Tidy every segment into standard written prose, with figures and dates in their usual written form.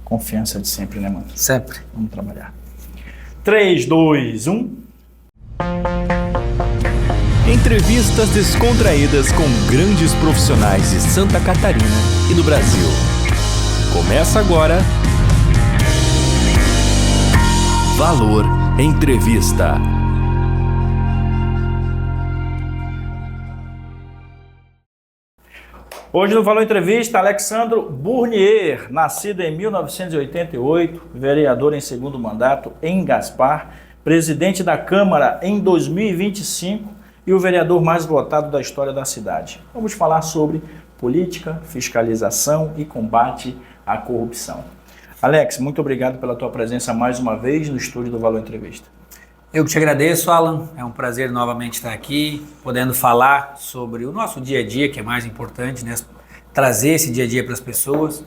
Confiança de sempre, né, mano? Sempre. Vamos trabalhar. 3, 2, 1. Entrevistas descontraídas com grandes profissionais de Santa Catarina e do Brasil. Começa agora. Valor Entrevista. Hoje no Valor Entrevista, Alexandro Burnier, nascido em 1988, vereador em segundo mandato em Gaspar, presidente da Câmara em 2025 e o vereador mais votado da história da cidade. Vamos falar sobre política, fiscalização e combate à corrupção. Alex, muito obrigado pela tua presença mais uma vez no estúdio do Valor Entrevista. Eu que te agradeço, Alan. É um prazer novamente estar aqui, podendo falar sobre o nosso dia a dia, que é mais importante, né? Trazer esse dia a dia para as pessoas.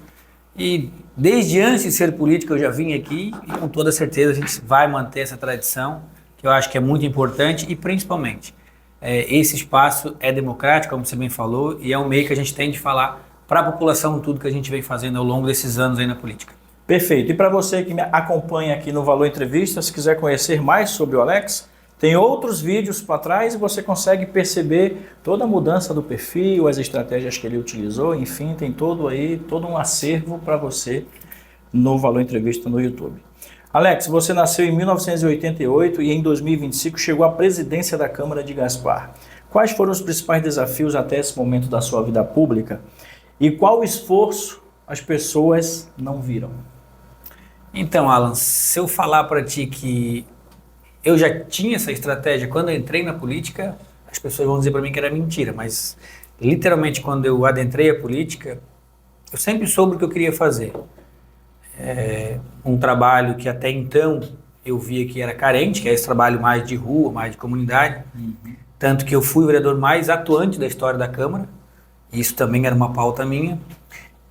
E desde antes de ser político eu já vim aqui e com toda certeza a gente vai manter essa tradição, que eu acho que é muito importante e principalmente esse espaço é democrático, como você bem falou, e é um meio que a gente tem de falar para a população tudo que a gente vem fazendo ao longo desses anos aí na política. Perfeito. E para você que me acompanha aqui no Valor Entrevista, se quiser conhecer mais sobre o Alex, tem outros vídeos para trás e você consegue perceber toda a mudança do perfil, as estratégias que ele utilizou, enfim, tem todo um acervo para você no Valor Entrevista no YouTube. Alex, você nasceu em 1988 e em 2025 chegou à presidência da Câmara de Gaspar. Quais foram os principais desafios até esse momento da sua vida pública e qual esforço as pessoas não viram? Então, Alan, se eu falar para ti que eu já tinha essa estratégia quando eu entrei na política, as pessoas vão dizer para mim que era mentira, mas literalmente quando eu adentrei a política, eu sempre soube o que eu queria fazer. Um trabalho que até então eu via que era carente, que é esse trabalho mais de rua, mais de comunidade, tanto que eu fui o vereador mais atuante da história da Câmara, isso também era uma pauta minha,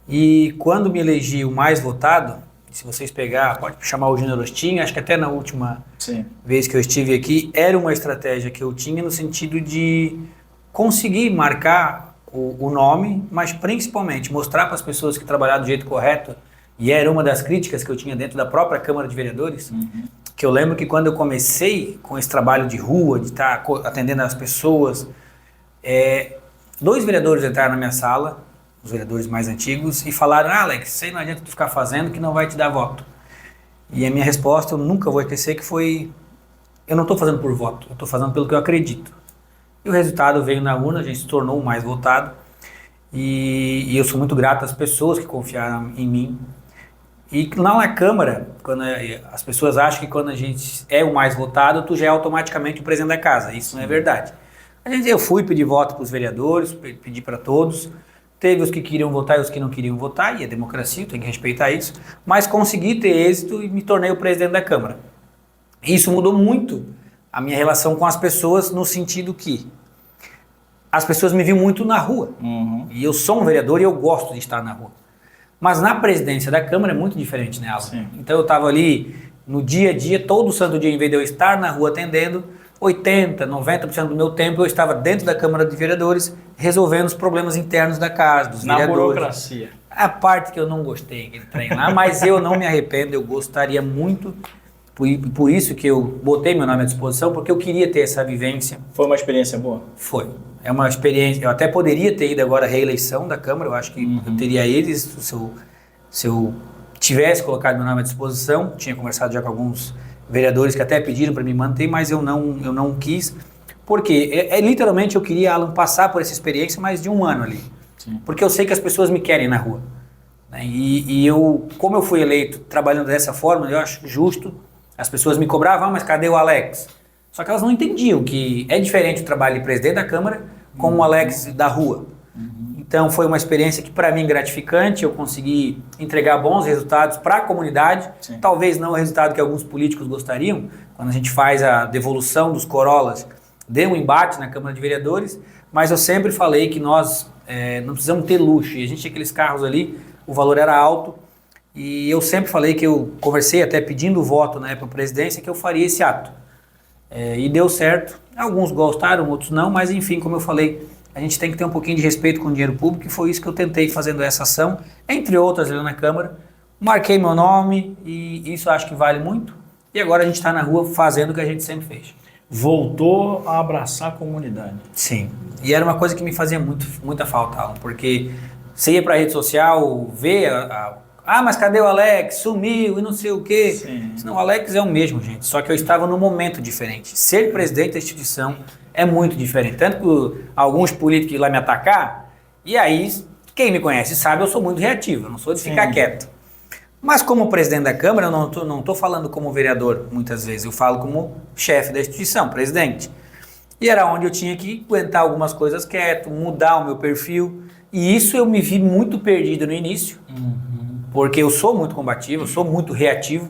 e quando me elegi o mais votado, se vocês pegar, pode chamar o Júnior Ostin, acho que até na última vez que eu estive aqui, era uma estratégia que eu tinha no sentido de conseguir marcar o nome, mas principalmente mostrar para as pessoas que trabalharam do jeito correto, e era uma das críticas que eu tinha dentro da própria Câmara de Vereadores, que eu lembro que quando eu comecei com esse trabalho de rua, de estar atendendo as pessoas, 2 vereadores entraram na minha sala, os vereadores mais antigos, e falaram: Alex, isso aí não adianta tu ficar fazendo que não vai te dar voto. E a minha resposta, eu nunca vou esquecer, que foi: eu não estou fazendo por voto, eu estou fazendo pelo que eu acredito. E o resultado veio na urna, a gente se tornou o mais votado, e eu sou muito grato às pessoas que confiaram em mim. E lá na Câmara, quando as pessoas acham que quando a gente é o mais votado, tu já é automaticamente o presidente da casa. Isso não é verdade. Eu fui pedir voto para os vereadores, pedi para todos. Teve os que queriam votar e os que não queriam votar, e é democracia, tem que respeitar isso. Mas consegui ter êxito e me tornei o presidente da Câmara. Isso mudou muito a minha relação com as pessoas, no sentido que as pessoas me viam muito na rua. E eu sou um vereador e eu gosto de estar na rua. Mas na presidência da Câmara é muito diferente, né, Alan? Sim. Então eu estava ali no dia a dia, todo santo dia, em vez de eu estar na rua atendendo, 80%, 90% do meu tempo eu estava dentro da Câmara de Vereadores resolvendo os problemas internos da casa, dos vereadores. Na burocracia. A parte que eu não gostei, aquele trem lá, mas eu não me arrependo, eu gostaria muito, por isso que eu botei meu nome à disposição, porque eu queria ter essa vivência. Foi uma experiência boa? Foi. É uma experiência, eu até poderia ter ido agora à reeleição da Câmara, eu acho que eu teria eles, se eu tivesse colocado meu nome à disposição, tinha conversado já com alguns vereadores que até pediram para me manter, mas eu não quis, porque literalmente eu queria, Alan, passar por essa experiência mais de um ano ali. Sim. Porque eu sei que as pessoas me querem na rua. Né? E eu, como eu fui eleito trabalhando dessa forma, eu acho justo, as pessoas me cobravam: mas cadê o Alex? Só que elas não entendiam que é diferente o trabalho de presidente da Câmara com o Alex da rua. Então foi uma experiência que para mim gratificante, eu consegui entregar bons resultados para a comunidade. Sim. Talvez não o resultado que alguns políticos gostariam, quando a gente faz a devolução dos Corollas, deu um embate na Câmara de Vereadores, mas eu sempre falei que nós não precisamos ter luxo, e a gente tinha aqueles carros ali, o valor era alto, e eu sempre falei que eu conversei até pedindo o voto na época da presidência, que eu faria esse ato. E deu certo, alguns gostaram, outros não, mas enfim, como eu falei, a gente tem que ter um pouquinho de respeito com o dinheiro público, e foi isso que eu tentei fazendo essa ação, entre outras ali na Câmara, marquei meu nome e isso eu acho que vale muito. E agora a gente está na rua fazendo o que a gente sempre fez. Voltou a abraçar a comunidade. Sim. E era uma coisa que me fazia muita falta, Alan, porque você ia para a rede social, ver mas cadê o Alex? Sumiu e não sei o quê. Sim. Não, o Alex é o mesmo, gente. Só que eu estava num momento diferente. Ser presidente da instituição é muito diferente. Tanto que alguns políticos iam lá me atacar, e aí, quem me conhece sabe, eu sou muito reativo, eu não sou de ficar quieto. Mas como presidente da Câmara, eu não estou falando como vereador, muitas vezes. Eu falo como chefe da instituição, presidente. E era onde eu tinha que aguentar algumas coisas quieto, mudar o meu perfil. E isso eu me vi muito perdido no início, porque eu sou muito combativo, eu sou muito reativo.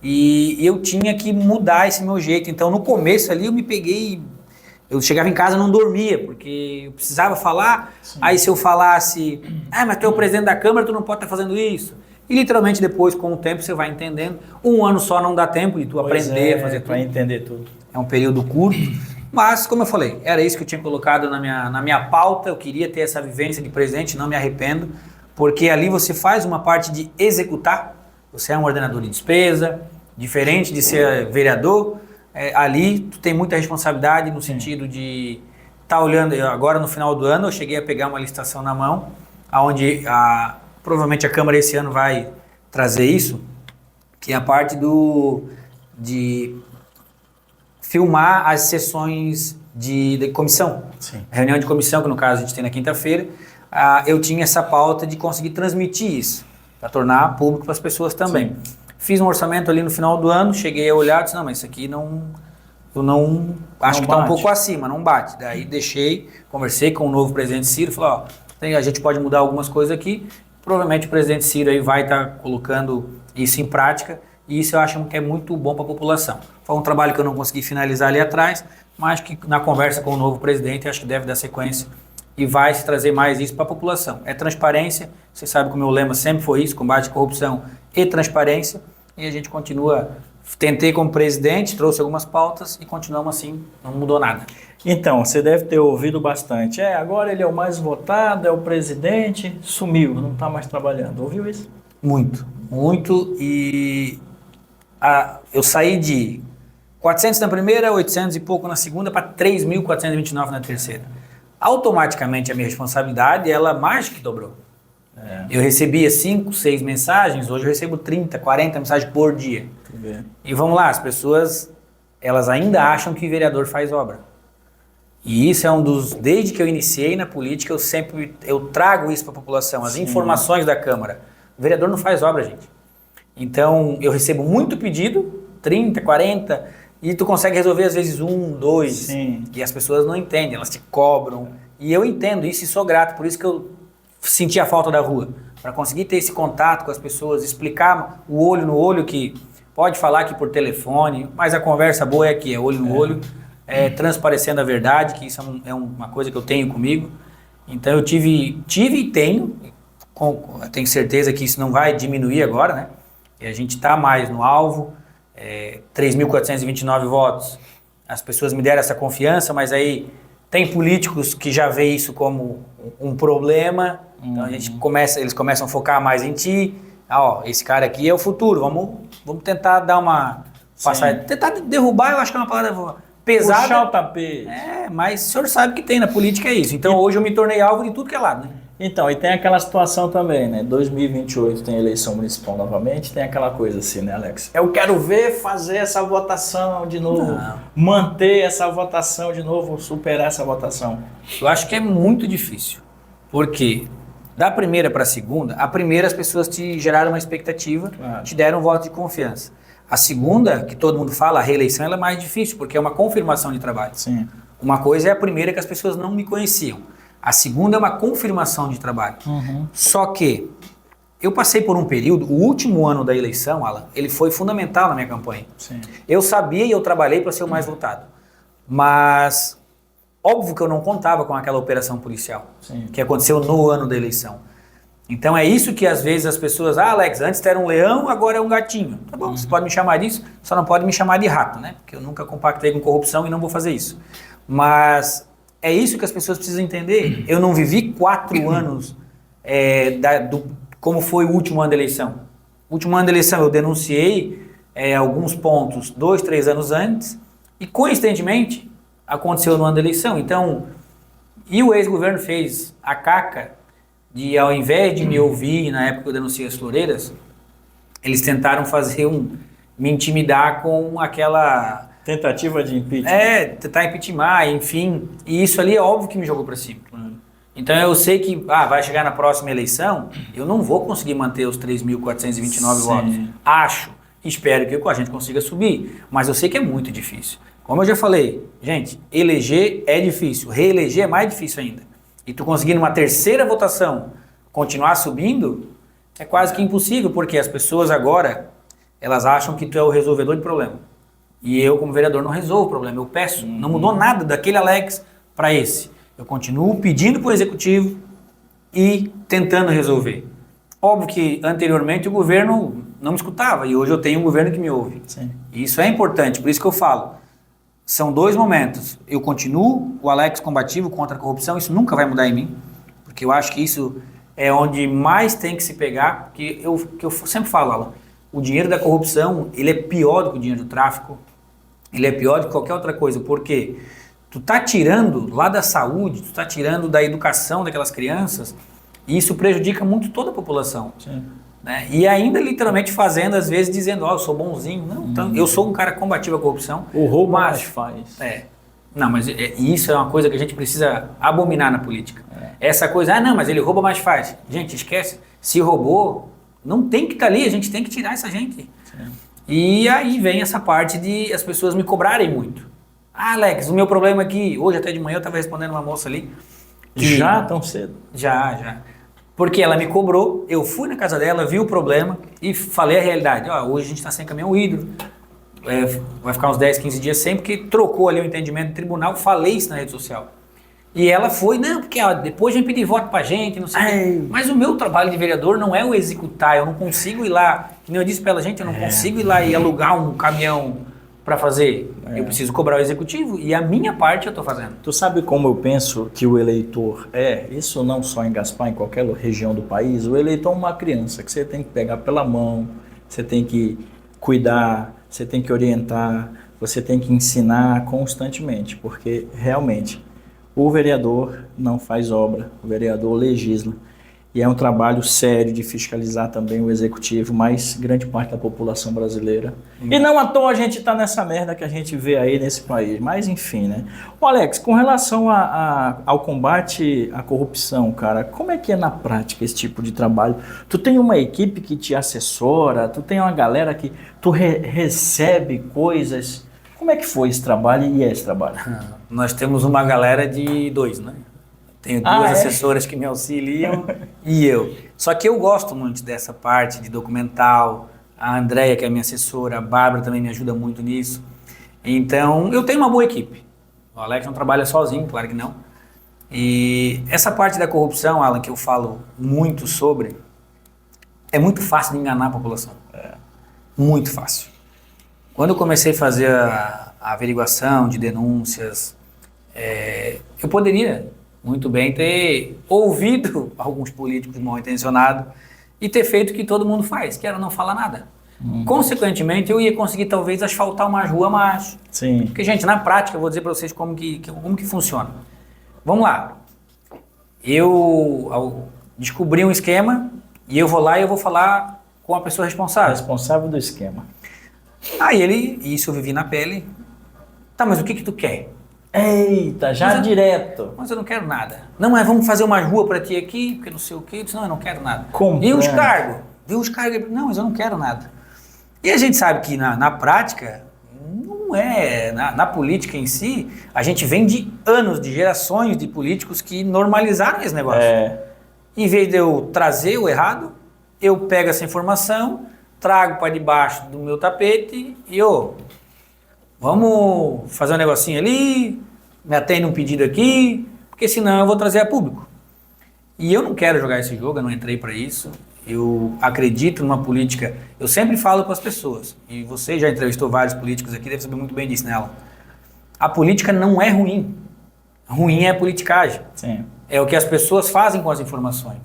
E eu tinha que mudar esse meu jeito. Então, no começo ali, eu me peguei... Eu chegava em casa e não dormia, porque eu precisava falar. Sim. Aí se eu falasse, mas tu é o presidente da Câmara, tu não pode estar fazendo isso. E literalmente depois, com o tempo, você vai entendendo. Um ano só não dá tempo de tu aprender a fazer tudo. Para entender tudo. É um período curto. Mas, como eu falei, era isso que eu tinha colocado na minha pauta. Eu queria ter essa vivência de presidente, não me arrependo. Porque ali você faz uma parte de executar. Você é um ordenador de despesa, diferente de ser vereador. Ali tu tem muita responsabilidade no sentido de estar olhando. Agora no final do ano eu cheguei a pegar uma licitação na mão, onde provavelmente a Câmara esse ano vai trazer isso, que é a parte de filmar as sessões de comissão. Sim. A reunião de comissão, que no caso a gente tem na quinta-feira, eu tinha essa pauta de conseguir transmitir isso, para tornar público para as pessoas também. Sim. Fiz um orçamento ali no final do ano, cheguei a olhar e disse, não, mas isso aqui acho que está um pouco acima, não bate. Daí deixei, conversei com o novo presidente Ciro, falei, a gente pode mudar algumas coisas aqui, provavelmente o presidente Ciro aí vai estar colocando isso em prática, e isso eu acho que é muito bom para a população. Foi um trabalho que eu não consegui finalizar ali atrás, mas que na conversa com o novo presidente acho que deve dar sequência e vai se trazer mais isso para a população. É transparência, você sabe que o meu lema sempre foi isso, combate à corrupção e transparência, e a gente continua, tentei como presidente, trouxe algumas pautas e continuamos assim, não mudou nada. Então, você deve ter ouvido bastante, agora ele é o mais votado, é o presidente, sumiu, não está mais trabalhando, ouviu isso? Muito, e eu saí de 400 na primeira, 800 e pouco na segunda, para 3.429 na terceira. Automaticamente a minha responsabilidade, ela mais que dobrou. Eu recebia 5, 6 mensagens, hoje eu recebo 30, 40 mensagens por dia. E vamos lá, as pessoas, elas ainda acham que o vereador faz obra. E isso é desde que eu iniciei na política, eu trago isso para a população, as informações da Câmara. O vereador não faz obra, gente. Então, eu recebo muito pedido, 30, 40, e tu consegue resolver às vezes 1, 2, Sim. E as pessoas não entendem, elas te cobram. E eu entendo isso e sou grato, por isso que eu senti a falta da rua. Para conseguir ter esse contato com as pessoas, explicar o olho no olho, que pode falar aqui por telefone, mas a conversa boa é aqui, é olho no olho, transparecendo a verdade, que isso é uma coisa que eu tenho comigo. Então eu tive e tenho certeza que isso não vai diminuir agora, né? E a gente está mais no alvo, 3.429 votos. As pessoas me deram essa confiança, mas aí tem políticos que já veem isso como um problema, então eles começam a focar mais em ti. Esse cara aqui é o futuro, vamos tentar dar uma passada, tentar derrubar, eu acho que é uma palavra pesada. Puxar o tapete. Mas o senhor sabe que tem na política é isso. Então hoje eu me tornei alvo de tudo que é lado, né? Então, e tem aquela situação também, né? 2028 tem eleição municipal novamente, tem aquela coisa assim, né, Alex? Eu quero ver fazer essa votação de novo, manter essa votação de novo, superar essa votação. Eu acho que é muito difícil, porque da primeira para a segunda, a primeira as pessoas te geraram uma expectativa, te deram um voto de confiança. A segunda, que todo mundo fala, a reeleição, ela é mais difícil, porque é uma confirmação de trabalho. Sim. Uma coisa é a primeira, que as pessoas não me conheciam. A segunda é uma confirmação de trabalho. Só que eu passei por um período, o último ano da eleição, Alan, ele foi fundamental na minha campanha. Sim. Eu sabia e eu trabalhei para ser o mais votado. Mas óbvio que eu não contava com aquela operação policial, que aconteceu no ano da eleição. Então é isso que às vezes as pessoas, Alex, antes era um leão, agora é um gatinho. Tá bom, você pode me chamar disso, só não pode me chamar de rato, né? Porque eu nunca compactei com corrupção e não vou fazer isso. Mas é isso que as pessoas precisam entender. Eu não vivi 4 anos como foi o último ano da eleição. último ano da eleição eu denunciei alguns pontos 2, 3 anos antes e coincidentemente aconteceu no ano da eleição. Então, e o ex-governo fez a caca de, ao invés de me ouvir na época que eu denunciei as floreiras, eles tentaram me intimidar com aquela... Tentativa de impeachment. Tentar impeachment, enfim. E isso ali é óbvio que me jogou para cima. Então eu sei que vai chegar na próxima eleição, eu não vou conseguir manter os 3.429 votos. Espero que a gente consiga subir, mas eu sei que é muito difícil. Como eu já falei, gente, eleger é difícil, reeleger é mais difícil ainda. E tu conseguir numa terceira votação continuar subindo, é quase que impossível, porque as pessoas agora, elas acham que tu é o resolvedor de problema. E eu, como vereador, não resolvo o problema, eu peço. Não mudou nada daquele Alex para esse. Eu continuo pedindo para o executivo e tentando resolver. Óbvio que anteriormente o governo não me escutava e hoje eu tenho um governo que me ouve. Sim. E isso é importante, por isso que eu falo. São 2 momentos. Eu continuo o Alex combativo contra a corrupção, isso nunca vai mudar em mim, porque eu acho que isso é onde mais tem que se pegar, porque eu sempre falo, Alan, o dinheiro da corrupção, ele é pior do que o dinheiro do tráfico, ele é pior do que qualquer outra coisa, porque tu tá tirando lá da saúde, tu tá tirando da educação daquelas crianças, e isso prejudica muito toda a população. Sim. Né? E ainda literalmente fazendo, às vezes, dizendo, eu sou bonzinho. Não, então, eu sou um cara combativo à corrupção. O roubo mais faz. Não, mas isso é uma coisa que a gente precisa abominar na política. Essa coisa, não, mas ele rouba mais faz. Gente, esquece. Se roubou, não tem que estar ali, a gente tem que tirar essa gente. Sim. E aí vem essa parte de as pessoas me cobrarem muito. Alex, o meu problema aqui, hoje até de manhã eu estava respondendo uma moça ali. Já tão cedo? Já. Porque ela me cobrou, eu fui na casa dela, vi o problema e falei a realidade. Hoje a gente está sem caminhão hídrico, vai ficar uns 10, 15 dias sem, porque trocou ali o entendimento do tribunal, falei isso na rede social. E ela foi, porque depois vem pedir voto pra gente, não sei o quê. Mas o meu trabalho de vereador não é o executar, eu não consigo ir lá, que nem eu disse pra ela, gente, eu não consigo ir lá e alugar um caminhão para fazer. Eu preciso cobrar o executivo e a minha parte eu estou fazendo. Tu sabe como eu penso que o eleitor isso não só em Gaspar, em qualquer região do país, o eleitor é uma criança que você tem que pegar pela mão, você tem que cuidar, você tem que orientar, você tem que ensinar constantemente, porque realmente o vereador não faz obra, o vereador legisla. E é um trabalho sério de fiscalizar também o executivo, mas grande parte da população brasileira. E não à toa a gente está nessa merda que a gente vê aí nesse país. Mas enfim, né? Ô Alex, com relação ao combate à corrupção, cara, como é que é na prática esse tipo de trabalho? Tu tem uma equipe que te assessora, tu tem uma galera que tu recebe coisas. Como é que foi esse trabalho e esse trabalho? Nós temos uma galera de 2, né? Tenho 2 assessoras que me auxiliam e eu. Só que eu gosto muito dessa parte de documental. A Andréia, que é minha assessora, a Bárbara também me ajuda muito nisso. Então, eu tenho uma boa equipe. O Alex não trabalha sozinho, claro que não. E essa parte da corrupção, Alan, que eu falo muito sobre, é muito fácil de enganar a população. Muito fácil. Quando eu comecei a fazer a averiguação de denúncias, eu poderia muito bem ter ouvido alguns políticos mal intencionados e ter feito o que todo mundo faz, que era não falar nada. Consequentemente, eu ia conseguir talvez asfaltar uma rua mais. Sim. Porque, gente, na prática, eu vou dizer para vocês como que funciona. Vamos lá. Eu descobri um esquema e eu vou lá e eu vou falar com a pessoa responsável. Responsável do esquema. Aí isso eu vivi na pele. Tá, mas o que tu quer? Eita, direto. Mas eu não quero nada. Não, mas vamos fazer uma rua para ti aqui, porque não sei o quê. Eu disse, não, eu não quero nada. E os cargos? Deu os cargos. Não, mas eu não quero nada. E a gente sabe que na prática, não é. Na política em si, a gente vem de anos, de gerações de políticos que normalizaram esse negócio. Em vez de eu trazer o errado, eu pego essa informação, trago para debaixo do meu tapete e vamos fazer um negocinho ali, me atende um pedido aqui, porque senão eu vou trazer a público. E eu não quero jogar esse jogo, eu não entrei para isso. Eu acredito numa política, eu sempre falo para as pessoas, e você já entrevistou vários políticos aqui, deve saber muito bem disso, nela. A política não é ruim. Ruim é a politicagem. Sim. É o que as pessoas fazem com as informações.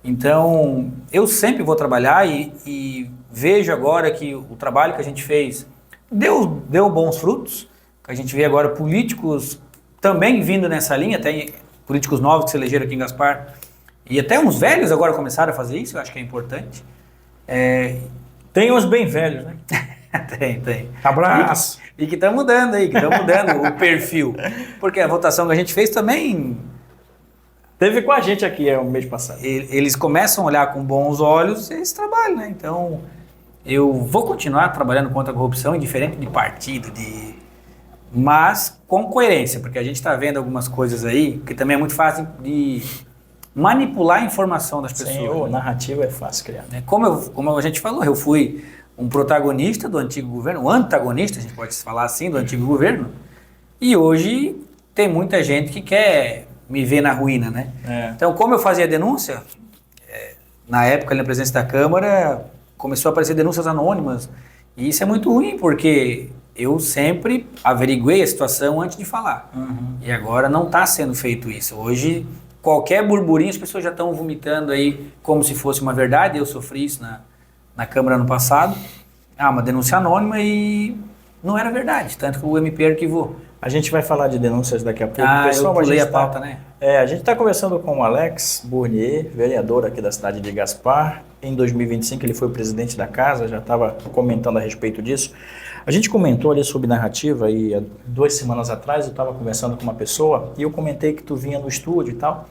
Então, eu sempre vou trabalhar e vejo agora que o trabalho que a gente fez deu bons frutos. A gente vê agora políticos também vindo nessa linha, tem políticos novos que se elegeram aqui em Gaspar, e até uns velhos agora começaram a fazer isso, eu acho que é importante. Tem uns bem velhos, né? Tem. Abraço. E que estão mudando aí, que estão mudando o perfil. Porque a votação que a gente fez também... Teve com a gente aqui o mês passado. Eles começam a olhar com bons olhos esse trabalho, né? Então, eu vou continuar trabalhando contra a corrupção, indiferente de partido, mas com coerência, porque a gente está vendo algumas coisas aí que também é muito fácil de manipular a informação das pessoas. Sim, narrativa é fácil criar. Como a gente falou, eu fui um protagonista do antigo governo, um antagonista, a gente pode falar assim, do antigo governo, e hoje tem muita gente que quer me ver na ruína, né? Então, como eu fazia denúncia, na época, ali na presidência da Câmara, começou a aparecer denúncias anônimas, e isso é muito ruim, porque eu sempre averiguei a situação antes de falar. E agora não está sendo feito isso. Hoje, qualquer burburinho, as pessoas já estão vomitando aí como se fosse uma verdade. Eu sofri isso na Câmara ano passado. Uma denúncia anônima e não era verdade, tanto que o MP arquivou. A gente vai falar de denúncias daqui a pouco. Pessoal, eu pulei a pauta, né? A gente está conversando com o Alex Bournier, vereador aqui da cidade de Gaspar. Em 2025 ele foi o presidente da casa, já estava comentando a respeito disso. A gente comentou ali sobre narrativa e 2 semanas atrás eu estava conversando com uma pessoa e eu comentei que tu vinha no estúdio e tal.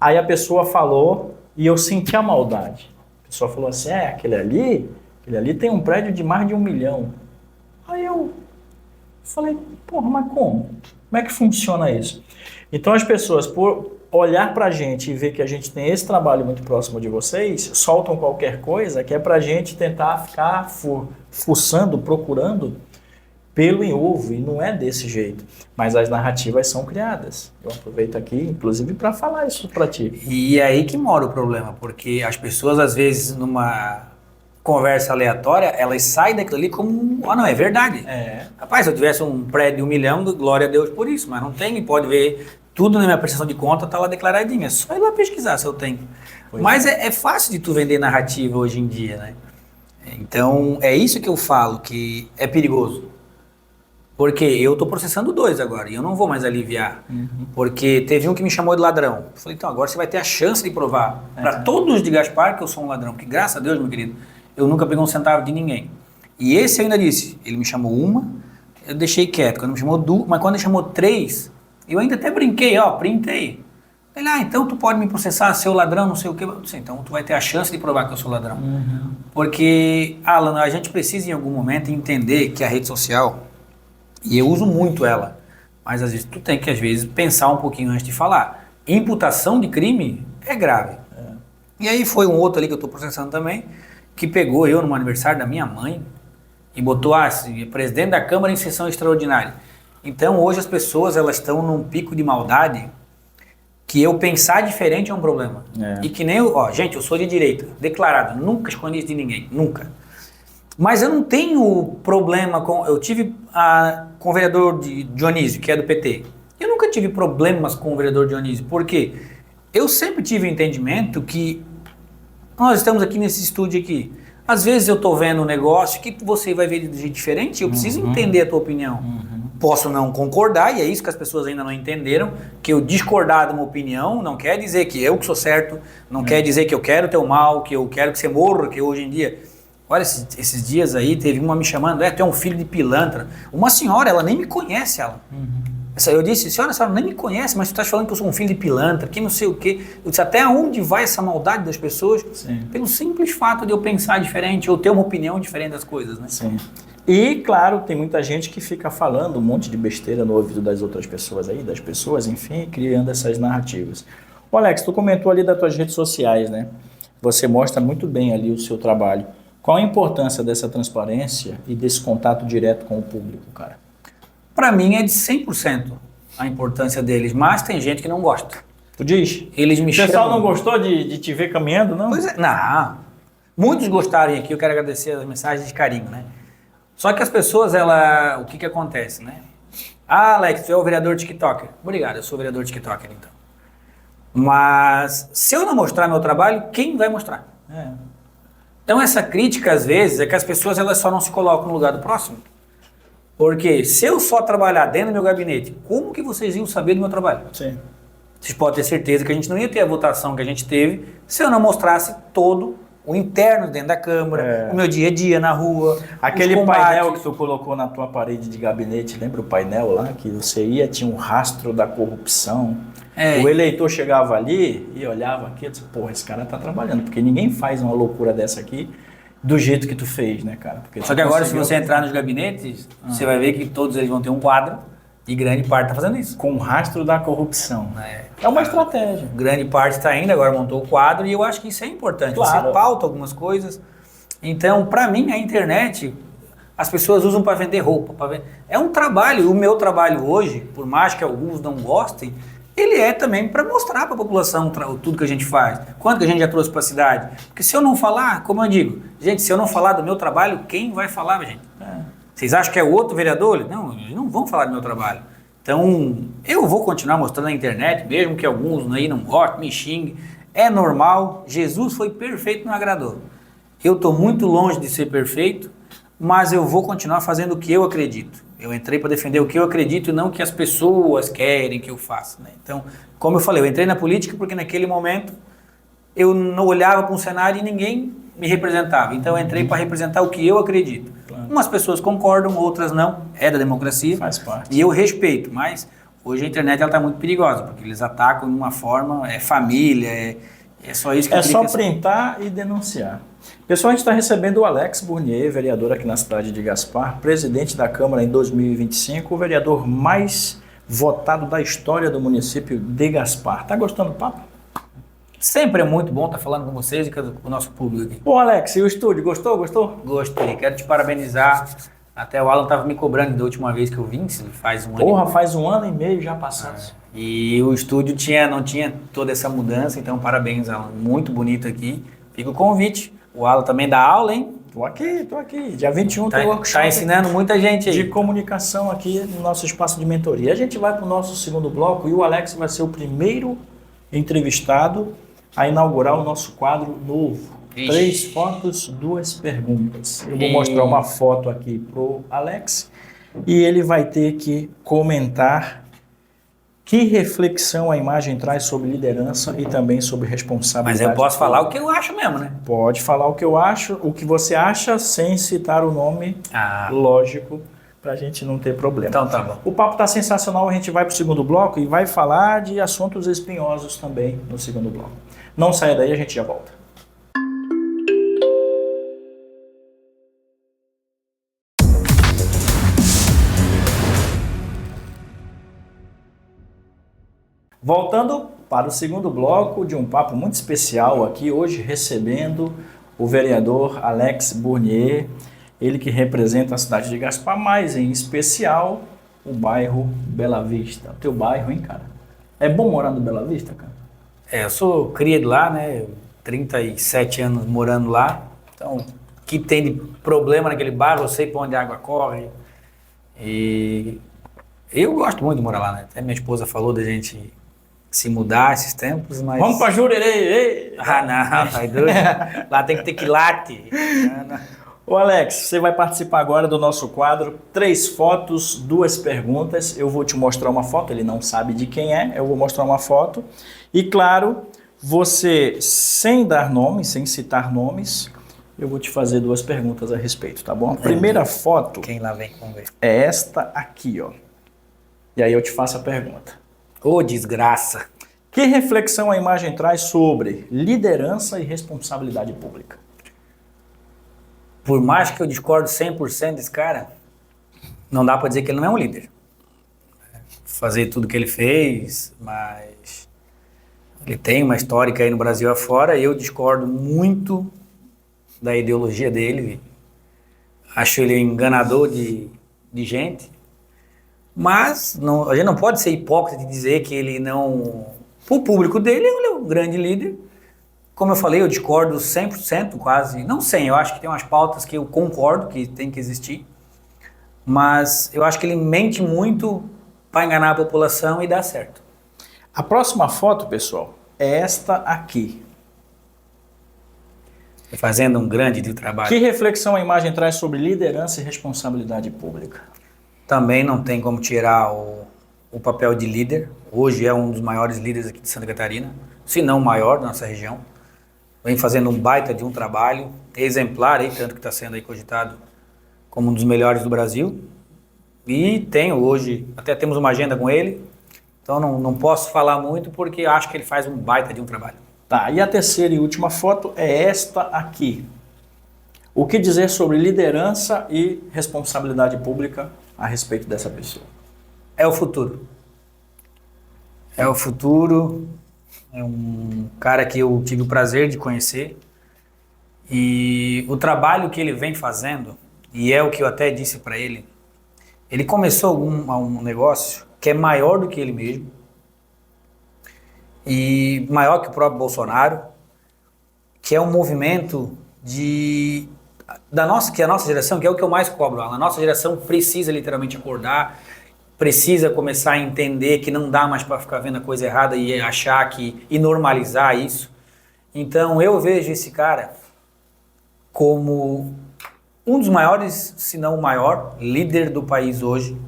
Aí a pessoa falou e eu senti a maldade. A pessoa falou assim, aquele ali tem um prédio de mais de 1 milhão. Aí eu falei, porra, mas como? Como é que funciona isso? Então as pessoas, por olhar pra gente e ver que a gente tem esse trabalho muito próximo de vocês, soltam qualquer coisa que é pra gente tentar ficar fuçando, procurando pelo em ovo, e não é desse jeito. Mas as narrativas são criadas. Eu aproveito aqui, inclusive, para falar isso pra ti. E é aí que mora o problema, porque as pessoas, às vezes, numa conversa aleatória, elas saem daquilo ali como, não, é verdade. Rapaz, se eu tivesse um prédio de 1 milhão, glória a Deus por isso, mas não tem, e pode ver, tudo na minha prestação de conta tá lá declaradinho, é só ir lá pesquisar se eu tenho. Mas é fácil de tu vender narrativa hoje em dia, né? Então, é isso que eu falo, que é perigoso. Porque eu tô processando 2 agora, e eu não vou mais aliviar. Porque teve um que me chamou de ladrão. Eu falei, então agora você vai ter a chance de provar para todos de Gaspar que eu sou um ladrão, que graças a Deus, meu querido, eu nunca peguei um centavo de ninguém. E esse eu ainda disse, ele me chamou uma, eu deixei quieto. Quando me chamou 2, mas quando ele chamou 3, eu ainda até brinquei, printei. Ele, então tu pode me processar, seu ladrão, não sei o quê. Eu disse, então tu vai ter a chance de provar que eu sou ladrão. Porque, Alan, a gente precisa em algum momento entender que a rede social, e eu uso muito ela, mas às vezes tu tem que, às vezes, pensar um pouquinho antes de falar. Imputação de crime é grave. E aí foi um outro ali que eu estou processando também, que pegou eu no aniversário da minha mãe e botou presidente da Câmara em sessão extraordinária. Então hoje as pessoas elas estão num pico de maldade que eu pensar diferente é um problema. E que nem gente, eu sou de direita, declarado, nunca escondi isso de ninguém, nunca. Mas eu não tenho problema com... Eu tive com o vereador Dionísio, que é do PT. Eu nunca tive problemas com o vereador Dionísio, porque eu sempre tive o entendimento que nós estamos aqui nesse estúdio aqui. Às vezes eu estou vendo um negócio que você vai ver de jeito diferente, eu preciso entender a tua opinião. Posso não concordar, e é isso que as pessoas ainda não entenderam, que eu discordar de uma opinião não quer dizer que eu que sou certo, não quer dizer que eu quero teu mal, que eu quero que você morra, que hoje em dia... Olha, esses dias aí, teve uma me chamando, tu é um filho de pilantra. Uma senhora, ela nem me conhece, ela. Eu disse, senhora nem me conhece, mas tu estás falando que eu sou um filho de pilantra, que não sei o quê. Eu disse, até onde vai essa maldade das pessoas? Pelo simples fato de eu pensar diferente, ou ter uma opinião diferente das coisas, né? Sim. E, claro, tem muita gente que fica falando um monte de besteira no ouvido das outras pessoas aí, das pessoas, enfim, criando essas narrativas. Ô Alex, tu comentou ali das tuas redes sociais, né? Você mostra muito bem ali o seu trabalho. Qual a importância dessa transparência e desse contato direto com o público, cara? Para mim é de 100% a importância deles, mas tem gente que não gosta. Tu diz? Eles me chamam... O pessoal não gostou de te ver caminhando, não? Pois é, não. Muitos gostaram aqui, eu quero agradecer as mensagens de carinho, né? Só que as pessoas, o que acontece, né? Alex, tu é o vereador TikToker. Obrigado, eu sou o vereador TikToker, então. Mas se eu não mostrar meu trabalho, quem vai mostrar? É. Então essa crítica às vezes é que as pessoas elas só não se colocam no lugar do próximo. Porque se eu só trabalhar dentro do meu gabinete, como que vocês iam saber do meu trabalho? Sim. Vocês podem ter certeza que a gente não ia ter a votação que a gente teve se eu não mostrasse todo o interno dentro da Câmara, o meu dia a dia na rua. Aquele painel que tu colocou na tua parede de gabinete, lembra o painel lá? Que você ia, tinha um rastro da corrupção. O eleitor chegava ali e olhava aqui e disse, porra, esse cara tá trabalhando, porque ninguém faz uma loucura dessa aqui do jeito que tu fez, né, cara? Porque só que agora, se você entrar nos gabinetes, você vai ver que todos eles vão ter um quadro e grande parte tá fazendo isso. Com o rastro da corrupção. É uma estratégia. Grande parte está indo, agora montou o quadro e eu acho que isso é importante. Claro. Você pauta algumas coisas. Então, para mim, a internet, as pessoas usam para vender roupa. É um trabalho. O meu trabalho hoje, por mais que alguns não gostem, ele é também para mostrar para a população tudo que a gente faz. Quanto que a gente já trouxe para a cidade. Porque se eu não falar, como eu digo, gente, se eu não falar do meu trabalho, quem vai falar, gente? Vocês acham que é o outro vereador? Não, eles não vão falar do meu trabalho. Então, eu vou continuar mostrando na internet, mesmo que alguns aí não gostem, me xinguem. É normal, Jesus foi perfeito, não agradou. Eu estou muito longe de ser perfeito, mas eu vou continuar fazendo o que eu acredito. Eu entrei para defender o que eu acredito e não o que as pessoas querem que eu faça, né? Então, como eu falei, eu entrei na política porque naquele momento eu não olhava para um cenário e ninguém me representava. Então, eu entrei para representar o que eu acredito. Claro. Umas pessoas concordam, outras não. É da democracia. Faz parte. E eu respeito, mas hoje a internet está muito perigosa, porque eles atacam de uma forma, é família, é só isso que eu queria. É só printar e denunciar. Pessoal, a gente está recebendo o Alex Burnier, vereador aqui na cidade de Gaspar, presidente da Câmara em 2025, o vereador mais votado da história do município de Gaspar. Tá gostando do papo? Sempre é muito bom estar falando com vocês e com o nosso público aqui. Bom, Alex, e o estúdio, gostou? Gostei, quero te parabenizar. Até o Alan estava me cobrando da última vez que eu vim, faz um ano. Porra, faz 1 ano e meio já passado. E o estúdio não tinha toda essa mudança, então parabéns, Alan. Muito bonito aqui. Fica o convite. O Alan também dá aula, hein? Tô aqui. Dia 21 tem workshop. Tá ensinando muita gente aí. De comunicação aqui no nosso espaço de mentoria. A gente vai para o nosso segundo bloco e o Alex vai ser o primeiro entrevistado a inaugurar o nosso quadro novo. Ixi. 3 fotos, 2 perguntas. Eu vou mostrar uma foto aqui pro Alex e ele vai ter que comentar que reflexão a imagem traz sobre liderança e também sobre responsabilidade. Mas eu posso falar o que eu acho mesmo, né? Pode falar o que eu acho, o que você acha, sem citar o nome, lógico, para a gente não ter problema. Então tá bom. O papo tá sensacional, a gente vai pro segundo bloco e vai falar de assuntos espinhosos também no segundo bloco. Não saia daí, a gente já volta. Voltando para o segundo bloco de um papo muito especial aqui, hoje recebendo o vereador Alex Burnier, ele que representa a cidade de Gaspar, mas em especial o bairro Bela Vista. O teu bairro, hein, cara? É bom morar no Bela Vista, cara? Eu sou criado lá, né? 37 anos morando lá. Então, o que tem de problema naquele bairro, eu sei para onde a água corre. E eu gosto muito de morar lá, né? Até minha esposa falou da gente se mudar esses tempos, mas... Vamos pra Jurerê! Não, pai doido. Lá tem que ter quilate. Ô Alex, você vai participar agora do nosso quadro 3 fotos, 2 perguntas. Eu vou te mostrar uma foto, ele não sabe de quem é, eu vou mostrar uma foto. E claro, você, sem dar nomes, sem citar nomes, eu vou te fazer 2 perguntas a respeito, tá bom? A primeira foto... Quem lá vem, vamos ver. É esta aqui, ó. E aí eu te faço a pergunta. Ô, desgraça! Que reflexão a imagem traz sobre liderança e responsabilidade pública? Por mais que eu discordo 100% desse cara, não dá para dizer que ele não é um líder. Fazer tudo que ele fez, mas ele tem uma histórica aí no Brasil afora, eu discordo muito da ideologia dele, acho ele enganador de gente, mas não, a gente não pode ser hipócrita de dizer que ele não... Para o público dele, ele é um grande líder. Como eu falei, eu discordo 100%, quase, não 100%, eu acho que tem umas pautas que eu concordo que tem que existir, mas eu acho que ele mente muito para enganar a população e dar certo. A próxima foto, pessoal, é esta aqui. Fazendo um grande trabalho. Que reflexão a imagem traz sobre liderança e responsabilidade pública? Também não tem como tirar o papel de líder. Hoje é um dos maiores líderes aqui de Santa Catarina, se não o maior da nossa região. Vem fazendo um baita de um trabalho exemplar, aí, tanto que está sendo aí cogitado como um dos melhores do Brasil. E tenho hoje, até temos uma agenda com ele, então não posso falar muito porque acho que ele faz um baita de um trabalho. Tá, e a terceira e última foto é esta aqui. O que dizer sobre liderança e responsabilidade pública a respeito dessa pessoa? É o futuro. É o futuro. É um cara que eu tive o prazer de conhecer. E o trabalho que ele vem fazendo, e é o que eu até disse para ele, ele começou um negócio que é maior do que ele mesmo. E maior que o próprio Bolsonaro, que é um movimento que a nossa geração, que é o que eu mais cobro, a nossa geração precisa literalmente acordar, precisa começar a entender que não dá mais para ficar vendo a coisa errada e achar e normalizar isso. Então eu vejo esse cara como um dos maiores, se não o maior, líder do país hoje,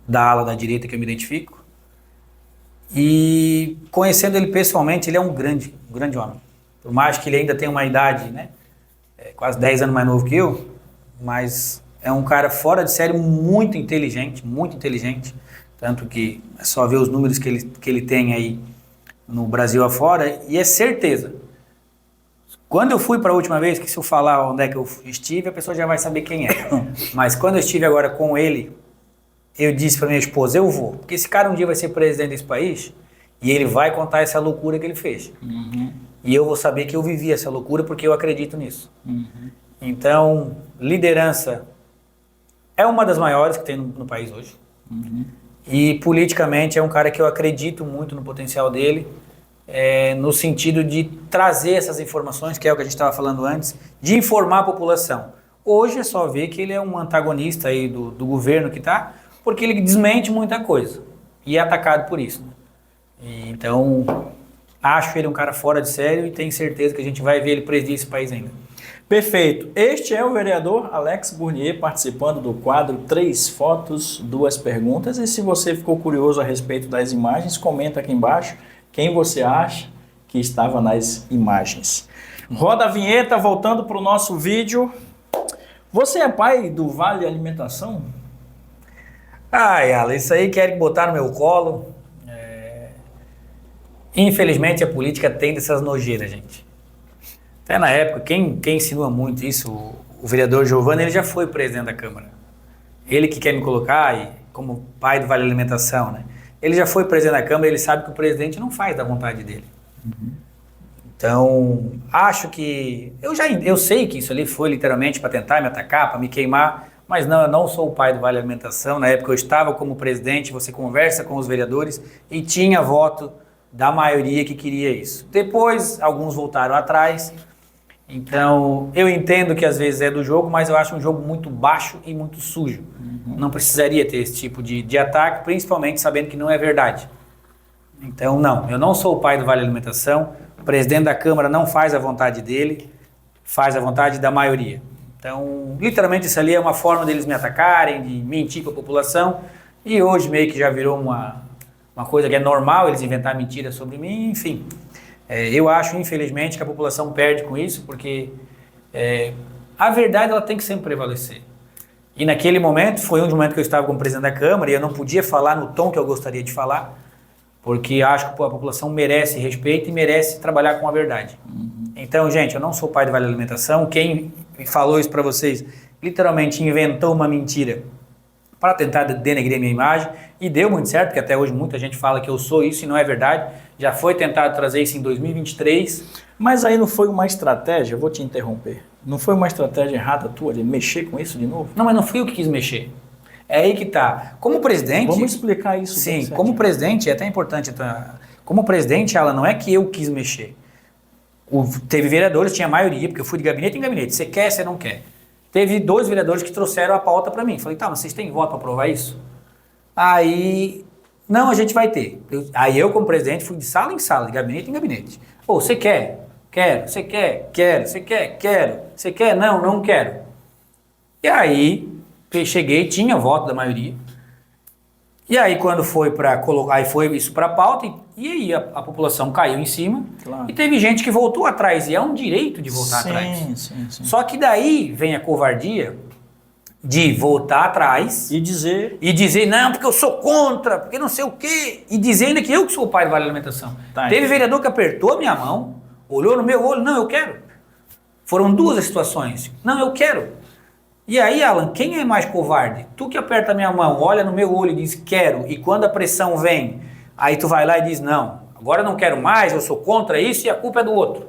da ala da direita que eu me identifico. E conhecendo ele pessoalmente, ele é um grande homem. Por mais que ele ainda tenha uma idade, né, quase 10 anos mais novo que eu, mas é um cara fora de série, muito inteligente, tanto que é só ver os números que ele tem aí no Brasil afora, e é certeza. Quando eu fui para a última vez, que se eu falar onde é que eu estive, a pessoa já vai saber quem é. Mas quando eu estive agora com ele, eu disse para minha esposa, eu vou, porque esse cara um dia vai ser presidente desse país e ele vai contar essa loucura que ele fez. Uhum. E eu vou saber que eu vivi essa loucura porque eu acredito nisso. Uhum. Então, liderança é uma das maiores que tem no país hoje. Uhum. E politicamente é um cara que eu acredito muito no potencial dele, no sentido de trazer essas informações, que é o que a gente estava falando antes, de informar a população. Hoje é só ver que ele é um antagonista aí do governo que está, porque ele desmente muita coisa e é atacado por isso. Né? Então, acho ele um cara fora de sério e tenho certeza que a gente vai ver ele presidir esse país ainda. Perfeito. Este é o vereador Alex Burnier participando do quadro 3 fotos, 2 perguntas. E se você ficou curioso a respeito das imagens, comenta aqui embaixo quem você acha que estava nas imagens. Roda a vinheta, voltando para o nosso vídeo. Você é pai do Vale Alimentação? Ai, Alan, isso aí querem botar no meu colo. Infelizmente a política tem dessas nojeiras, gente. Até na época, quem insinua muito isso, o vereador Giovanni, ele já foi presidente da Câmara. Ele que quer me colocar como pai do Vale Alimentação, né? Ele já foi presidente da Câmara, ele sabe que o presidente não faz da vontade dele. Uhum. Então, acho que... Eu sei que isso ali foi literalmente para tentar me atacar, para me queimar, mas não, eu não sou o pai do Vale Alimentação. Na época eu estava como presidente, você conversa com os vereadores e tinha voto da maioria que queria isso. Depois, alguns voltaram atrás. Então, eu entendo que às vezes é do jogo, mas eu acho um jogo muito baixo e muito sujo. Uhum. Não precisaria ter esse tipo de ataque, principalmente sabendo que não é verdade. Então, não, eu não sou o pai do Vale Alimentação. O presidente da Câmara não faz a vontade dele, faz a vontade da maioria. Então, literalmente isso ali é uma forma deles me atacarem, de mentir para a população. E hoje meio que já virou uma coisa que é normal eles inventar mentiras sobre mim, enfim. Eu acho, infelizmente, que a população perde com isso, porque a verdade ela tem que sempre prevalecer. E naquele momento, foi um momento que eu estava como presidente da Câmara e eu não podia falar no tom que eu gostaria de falar, porque acho que a população merece respeito e merece trabalhar com a verdade. Uhum. Então, gente, eu não sou pai do Vale Alimentação. Quem falou isso para vocês, literalmente inventou uma mentira para tentar denegrir a minha imagem, e deu muito certo, porque até hoje muita gente fala que eu sou isso e não é verdade. Já foi tentado trazer isso em 2023. Mas aí não foi uma estratégia, eu vou te interromper, não foi uma estratégia errada tua de mexer com isso de novo? Não, mas não fui eu que quis mexer. É aí que tá. Como presidente... Vamos explicar isso. Sim, como presidente, é até importante, como presidente, ela não é que eu quis mexer. Teve vereadores, tinha maioria, porque eu fui de gabinete em gabinete, você quer, você não quer. Teve 2 vereadores que trouxeram a pauta para mim. Falei, tá, mas vocês têm voto para aprovar isso? Aí Não, a gente vai ter. Aí eu, como presidente, fui de sala em sala, de gabinete em gabinete. Pô, você quer? Quero. Você quer? Quero. Você quer? Quero. Você quer? Não, não quero. E aí, cheguei, tinha voto da maioria. E aí, quando foi para colocar, aí foi isso para pauta, e aí a população caiu em cima. Claro. E teve gente que voltou atrás, e é um direito de voltar atrás. Sim. Só que daí vem a covardia de voltar atrás E dizer... não, porque eu sou contra, porque não sei o quê, e dizer ainda que eu que sou o pai do Vale Alimentação. Tá, Teve então. vereador que apertou a minha mão, olhou no meu olho, não, eu quero. Foram duas situações, não, eu quero. E aí, Alan, quem é mais covarde? Tu que aperta a minha mão, olha no meu olho e diz quero, e quando a pressão vem, aí tu vai lá e diz não, agora eu não quero mais, eu sou contra isso e a culpa é do outro.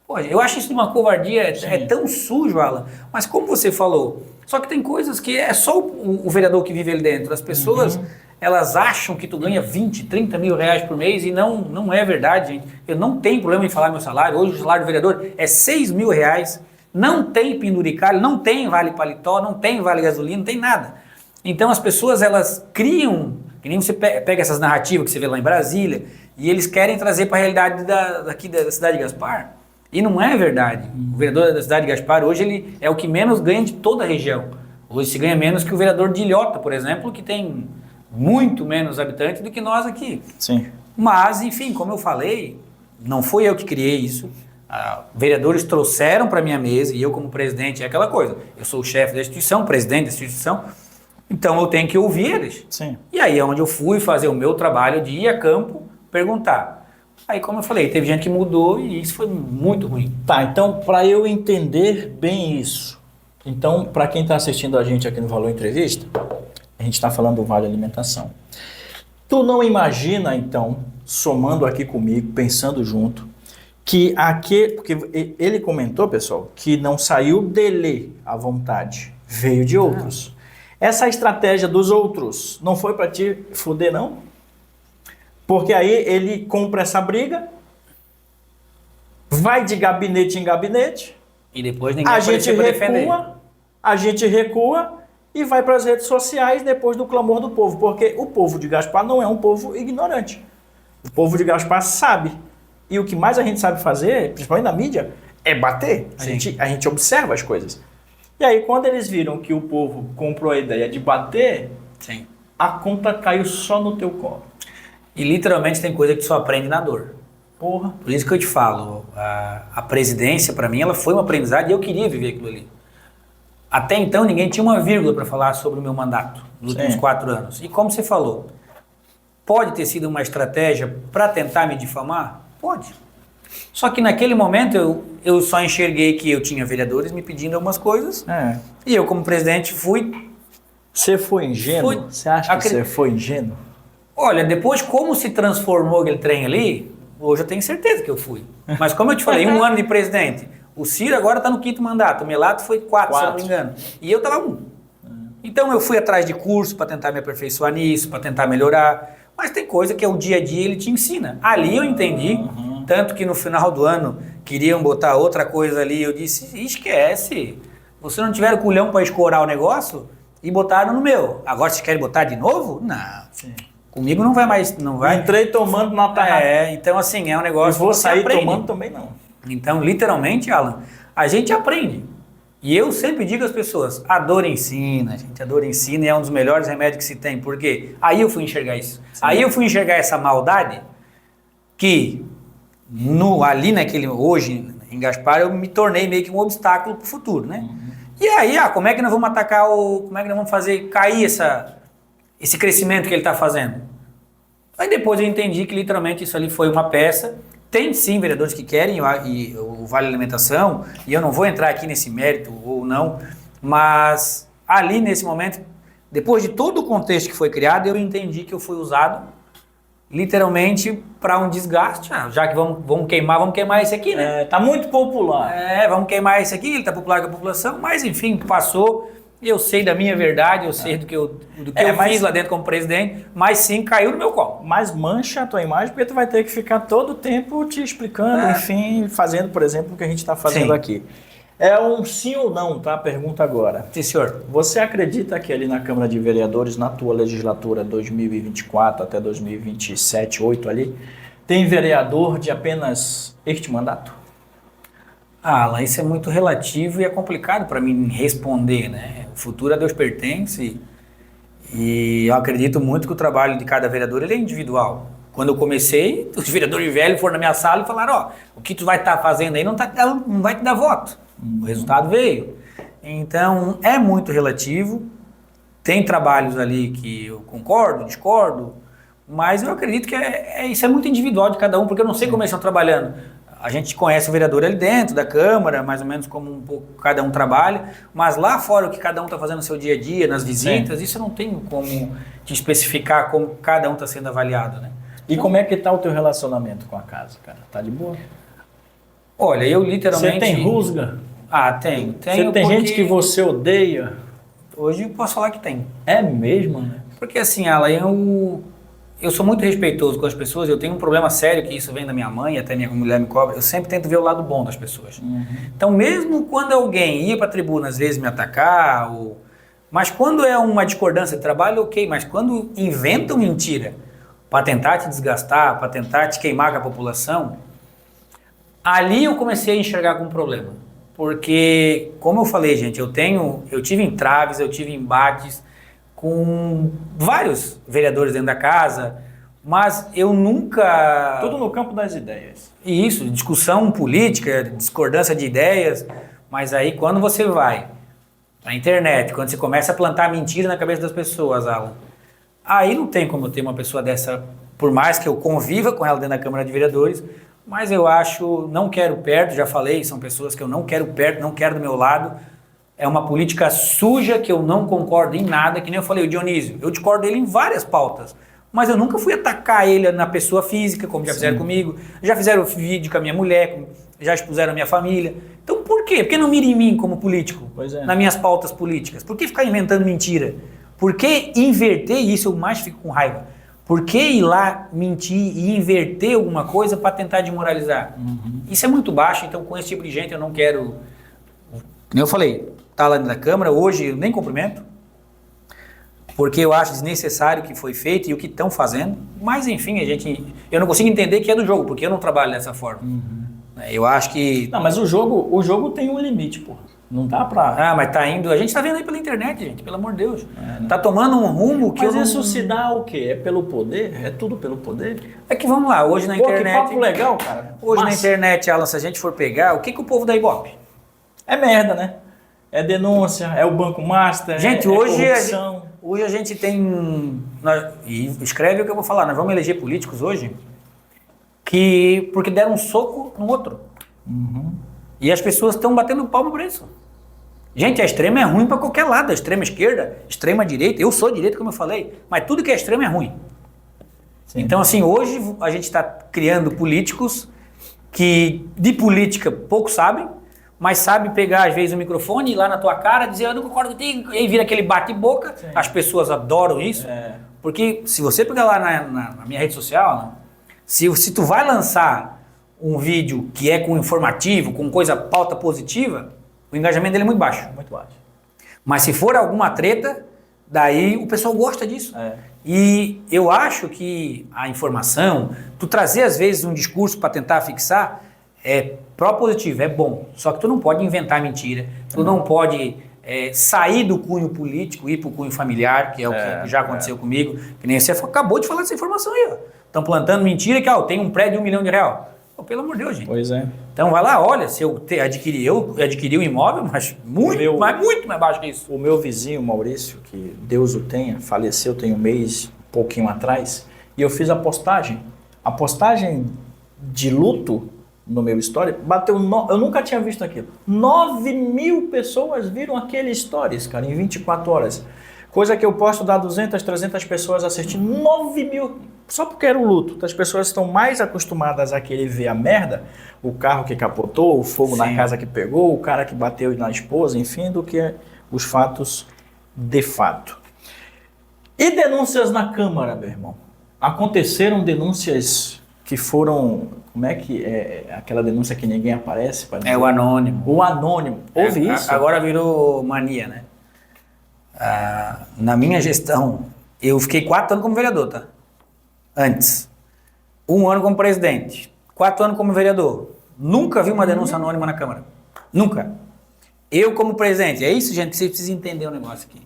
Pô, eu acho isso de uma covardia, é tão sujo, Alan, mas como você falou, só que tem coisas que é só o vereador que vive ali dentro, as pessoas, elas acham que tu ganha 20, 30 mil reais por mês e não é verdade, gente. Eu não tenho problema em falar meu salário, hoje o salário do vereador é 6 mil reais, não tem penduricalho, não tem vale paletó, não tem vale gasolina, não tem nada. Então as pessoas, elas criam, que nem você pega essas narrativas que você vê lá em Brasília, e eles querem trazer para a realidade daqui da cidade de Gaspar. E não é verdade. O vereador da cidade de Gaspar, hoje, ele é o que menos ganha de toda a região. Hoje se ganha menos que o vereador de Ilhota, por exemplo, que tem muito menos habitantes do que nós aqui. Sim. Mas, enfim, como eu falei, não fui eu que criei isso. Vereadores trouxeram para minha mesa e eu, como presidente, é aquela coisa. Eu sou o chefe da instituição, presidente da instituição, então eu tenho que ouvir eles. Sim. E aí é onde eu fui fazer o meu trabalho de ir a campo, perguntar. Aí, como eu falei, teve gente que mudou e isso foi muito ruim. Tá, então, para eu entender bem isso, então, para quem está assistindo a gente aqui no Valor Entrevista, a gente está falando do Vale Alimentação. Tu não imagina, então, somando aqui comigo, pensando junto, que aqui, porque ele comentou, pessoal, que não saiu dele à vontade, veio de outros. Essa estratégia dos outros não foi para te fuder, não? Porque aí ele compra essa briga, vai de gabinete em gabinete, E depois ninguém apareceu para defender. a gente recua e vai para as redes sociais depois do clamor do povo, porque o povo de Gaspar não é um povo ignorante. O povo de Gaspar sabe. E o que mais a gente sabe fazer, principalmente na mídia, é bater. A gente observa as coisas. E aí, quando eles viram que o povo comprou a ideia de bater, Sim. a conta caiu só no teu colo. E literalmente tem coisa que tu só aprende na dor. Porra. Por isso que eu te falo, a presidência, para mim, ela foi uma aprendizado e eu queria viver aquilo ali. Até então, ninguém tinha uma vírgula para falar sobre o meu mandato nos últimos 4 anos. E como você falou, pode ter sido uma estratégia para tentar me difamar? Pode. Só que naquele momento eu só enxerguei que eu tinha vereadores me pedindo algumas coisas e eu, como presidente, fui... Você foi ingênuo? Você acha que você foi ingênuo? Olha, depois como se transformou aquele trem ali, hoje eu tenho certeza que eu fui. Mas como eu te falei, 1 ano de presidente, o Ciro agora está no 5º mandato, o Melato foi 4, se eu não me engano, e eu estava 1. Então eu fui atrás de curso para tentar me aperfeiçoar nisso, para tentar melhorar, mas tem coisa que é o dia a dia ele te ensina. Ali eu entendi, tanto que no final do ano queriam botar outra coisa ali, eu disse, esquece, você não tiver o culhão para escorar o negócio e botaram no meu. Agora vocês querem botar de novo? Não. Sim. Comigo não vai mais, não vai. Entrei tomando na tarrafa. Então assim, é um negócio que você sair aprende. Tomando também não. Então, literalmente, Alan, a gente aprende. E eu sempre digo às pessoas, a dor ensina, gente, a dor ensina e é um dos melhores remédios que se tem. Por quê? Aí eu fui enxergar isso. Sim. Aí eu fui enxergar essa maldade que ali hoje, em Gaspar, eu me tornei meio que um obstáculo para o futuro, né? E aí, como é que nós vamos atacar como é que nós vamos fazer cair esse crescimento que ele está fazendo? Aí depois eu entendi que literalmente isso ali foi uma peça. Tem sim vereadores que querem o Vale Alimentação, e eu não vou entrar aqui nesse mérito ou não, mas ali nesse momento, depois de todo o contexto que foi criado, eu entendi que eu fui usado literalmente para um desgaste. Já que vamos queimar esse aqui, né? Tá muito popular. Vamos queimar esse aqui, ele tá popular com a população, mas enfim, passou. Eu sei da minha verdade, eu sei do que eu fiz lá dentro como presidente, mas sim, caiu no meu colo. Mas mancha a tua imagem, porque tu vai ter que ficar todo o tempo te explicando, enfim, fazendo, por exemplo, o que a gente está fazendo aqui. É um sim ou não, tá? Pergunta agora. Sim, senhor. Você acredita que ali na Câmara de Vereadores, na tua legislatura 2024 até 2027, 8 ali, tem vereador de apenas este mandato? Alan, isso é muito relativo e é complicado para mim responder, né? O futuro a Deus pertence e eu acredito muito que o trabalho de cada vereador ele é individual. Quando eu comecei, os vereadores velhos foram na minha sala e falaram, ó, o que tu vai estar fazendo aí não vai te dar voto. O resultado veio. Então, é muito relativo. Tem trabalhos ali que eu concordo, discordo, mas eu acredito que isso é muito individual de cada um, porque eu não sei como eles estão trabalhando. A gente conhece o vereador ali dentro da Câmara, mais ou menos como um pouco cada um trabalha, mas lá fora o que cada um está fazendo no seu dia a dia, nas visitas, isso eu não tenho como te especificar como cada um está sendo avaliado, né? E como é que tá o teu relacionamento com a casa, cara? Tá de boa? Olha, eu literalmente... Você tem rusga? Ah, tenho. Você tem gente que você odeia? Hoje eu posso falar que tem. É mesmo, né? Porque assim, Alan, eu sou muito respeitoso com as pessoas, eu tenho um problema sério que isso vem da minha mãe, até minha mulher me cobra, eu sempre tento ver o lado bom das pessoas. Então mesmo quando alguém ia para a tribuna às vezes me atacar, mas quando é uma discordância de trabalho, ok, mas quando inventam mentira para tentar te desgastar, para tentar te queimar com a população, ali eu comecei a enxergar com um problema. Porque, como eu falei, gente, eu tive entraves, eu tive embates com vários vereadores dentro da casa, mas eu nunca... Tudo no campo das ideias. Isso, discussão política, discordância de ideias, mas aí quando você vai na internet, quando você começa a plantar mentira na cabeça das pessoas, Alan, aí não tem como eu ter uma pessoa dessa, por mais que eu conviva com ela dentro da Câmara de Vereadores, mas eu acho, não quero perto, já falei, são pessoas que eu não quero perto, não quero do meu lado. É uma política suja que eu não concordo em nada, que nem eu falei, o Dionísio, eu discordo dele em várias pautas, mas eu nunca fui atacar ele na pessoa física, como já fizeram comigo, já fizeram vídeo com a minha mulher, já expuseram a minha família. Então por quê? Por que não mira em mim como político, nas minhas pautas políticas? Por que ficar inventando mentira? Por que inverter isso? Eu mais fico com raiva. Por que ir lá mentir e inverter alguma coisa para tentar desmoralizar? Isso é muito baixo, então com esse tipo de gente eu não quero... Como eu falei, tá lá na Câmara, hoje eu nem cumprimento, porque eu acho desnecessário o que foi feito e o que estão fazendo, mas enfim, eu não consigo entender que é do jogo, porque eu não trabalho dessa forma. Eu acho que... Não, mas o jogo tem um limite, pô. Não dá pra... Ah, mas tá indo... A gente tá vendo aí pela internet, gente, pelo amor de Deus. Tá tomando um rumo que Mas isso se dá o quê? É pelo poder? É tudo pelo poder? É que vamos lá, hoje na internet... Que papo legal, cara. Hoje na internet, Alan, se a gente for pegar, o que o povo da Ibope? É merda, né? É denúncia, é o Banco Master, gente, corrupção. Hoje a gente tem... E escreve o que eu vou falar, nós vamos eleger políticos hoje porque deram um soco no outro. E as pessoas estão batendo palma por isso. Gente, a extrema é ruim para qualquer lado, a extrema esquerda, extrema direita, eu sou direita, como eu falei, mas tudo que é extremo é ruim. Sim. Então, assim, hoje a gente está criando políticos que de política pouco sabem, mas sabem pegar, às vezes, o microfone e ir lá na tua cara dizer, eu não concordo contigo, e aí vira aquele bate-boca. As pessoas adoram isso, porque se você pegar lá na minha rede social, né, se tu vai lançar um vídeo que é com informativo, com pauta positiva, o engajamento dele é muito baixo. Muito baixo. Mas se for alguma treta, daí o pessoal gosta disso. E eu acho que a informação, tu trazer às vezes um discurso para tentar fixar, é pró-positivo, é bom. Só que tu não pode inventar mentira, tu não pode sair do cunho político e ir para o cunho familiar, que é o que já aconteceu comigo. Que nem você acabou de falar dessa informação aí, ó. Estão plantando mentira que tem um prédio de R$1 milhão. Oh, pelo amor de Deus, gente. Pois é. Então vai lá, olha, se eu adquiri um imóvel, mas muito mais baixo que isso. O meu vizinho, Maurício, que Deus o tenha, faleceu tem um mês, um pouquinho atrás, e eu fiz a postagem. A postagem de luto no meu story bateu, eu nunca tinha visto aquilo. 9.000 pessoas viram aquele stories, cara, em 24 horas. Coisa que eu posto dar 200, 300 pessoas assistindo, 9.000, só porque era o luto. As pessoas estão mais acostumadas a querer ver a merda, o carro que capotou, o fogo na casa que pegou, o cara que bateu na esposa, enfim, do que os fatos de fato. E denúncias na Câmara, meu irmão? Aconteceram denúncias que foram... Como é que é aquela denúncia que ninguém aparece? É o anônimo. O anônimo. Houve isso? Agora virou mania, né? Na minha gestão, eu fiquei 4 anos como vereador, tá? Antes. 1 ano como presidente. 4 anos como vereador. Nunca vi uma denúncia anônima na Câmara. Nunca. Eu como presidente. É isso, gente, que vocês precisam entender o negócio aqui.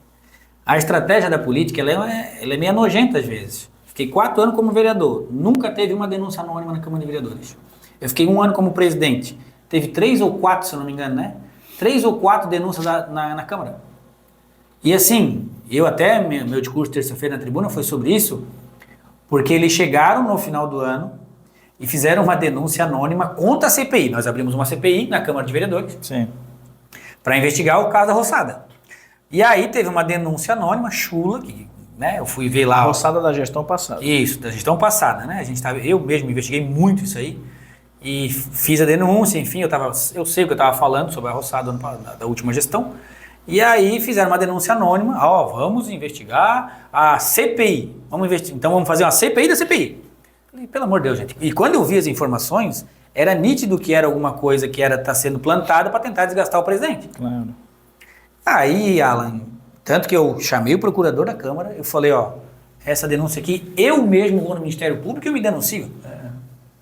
A estratégia da política, ela é meio nojenta às vezes. Fiquei 4 anos como vereador. Nunca teve uma denúncia anônima na Câmara de Vereadores. Eu fiquei 1 ano como presidente. Teve 3 ou 4, se eu não me engano, né? 3 ou 4 denúncias na Câmara. E assim, eu até, meu discurso terça-feira na tribuna foi sobre isso, porque eles chegaram no final do ano e fizeram uma denúncia anônima contra a CPI. Nós abrimos uma CPI na Câmara de Vereadores para investigar o caso da Roçada. E aí teve uma denúncia anônima, chula, que, né, eu fui ver lá... A Roçada da gestão passada. Isso, da gestão passada, né? Eu mesmo investiguei muito isso aí e fiz a denúncia, enfim, eu sei o que eu estava falando sobre a Roçada da última gestão. E aí fizeram uma denúncia anônima, vamos investigar a CPI. Então vamos fazer uma CPI da CPI. Falei, pelo amor de Deus, gente. E quando eu vi as informações, era nítido que era alguma coisa que tá sendo plantada para tentar desgastar o presidente. Claro. Aí, Alan, tanto que eu chamei o procurador da Câmara, eu falei, essa denúncia aqui, eu mesmo vou no Ministério Público e eu me denuncio.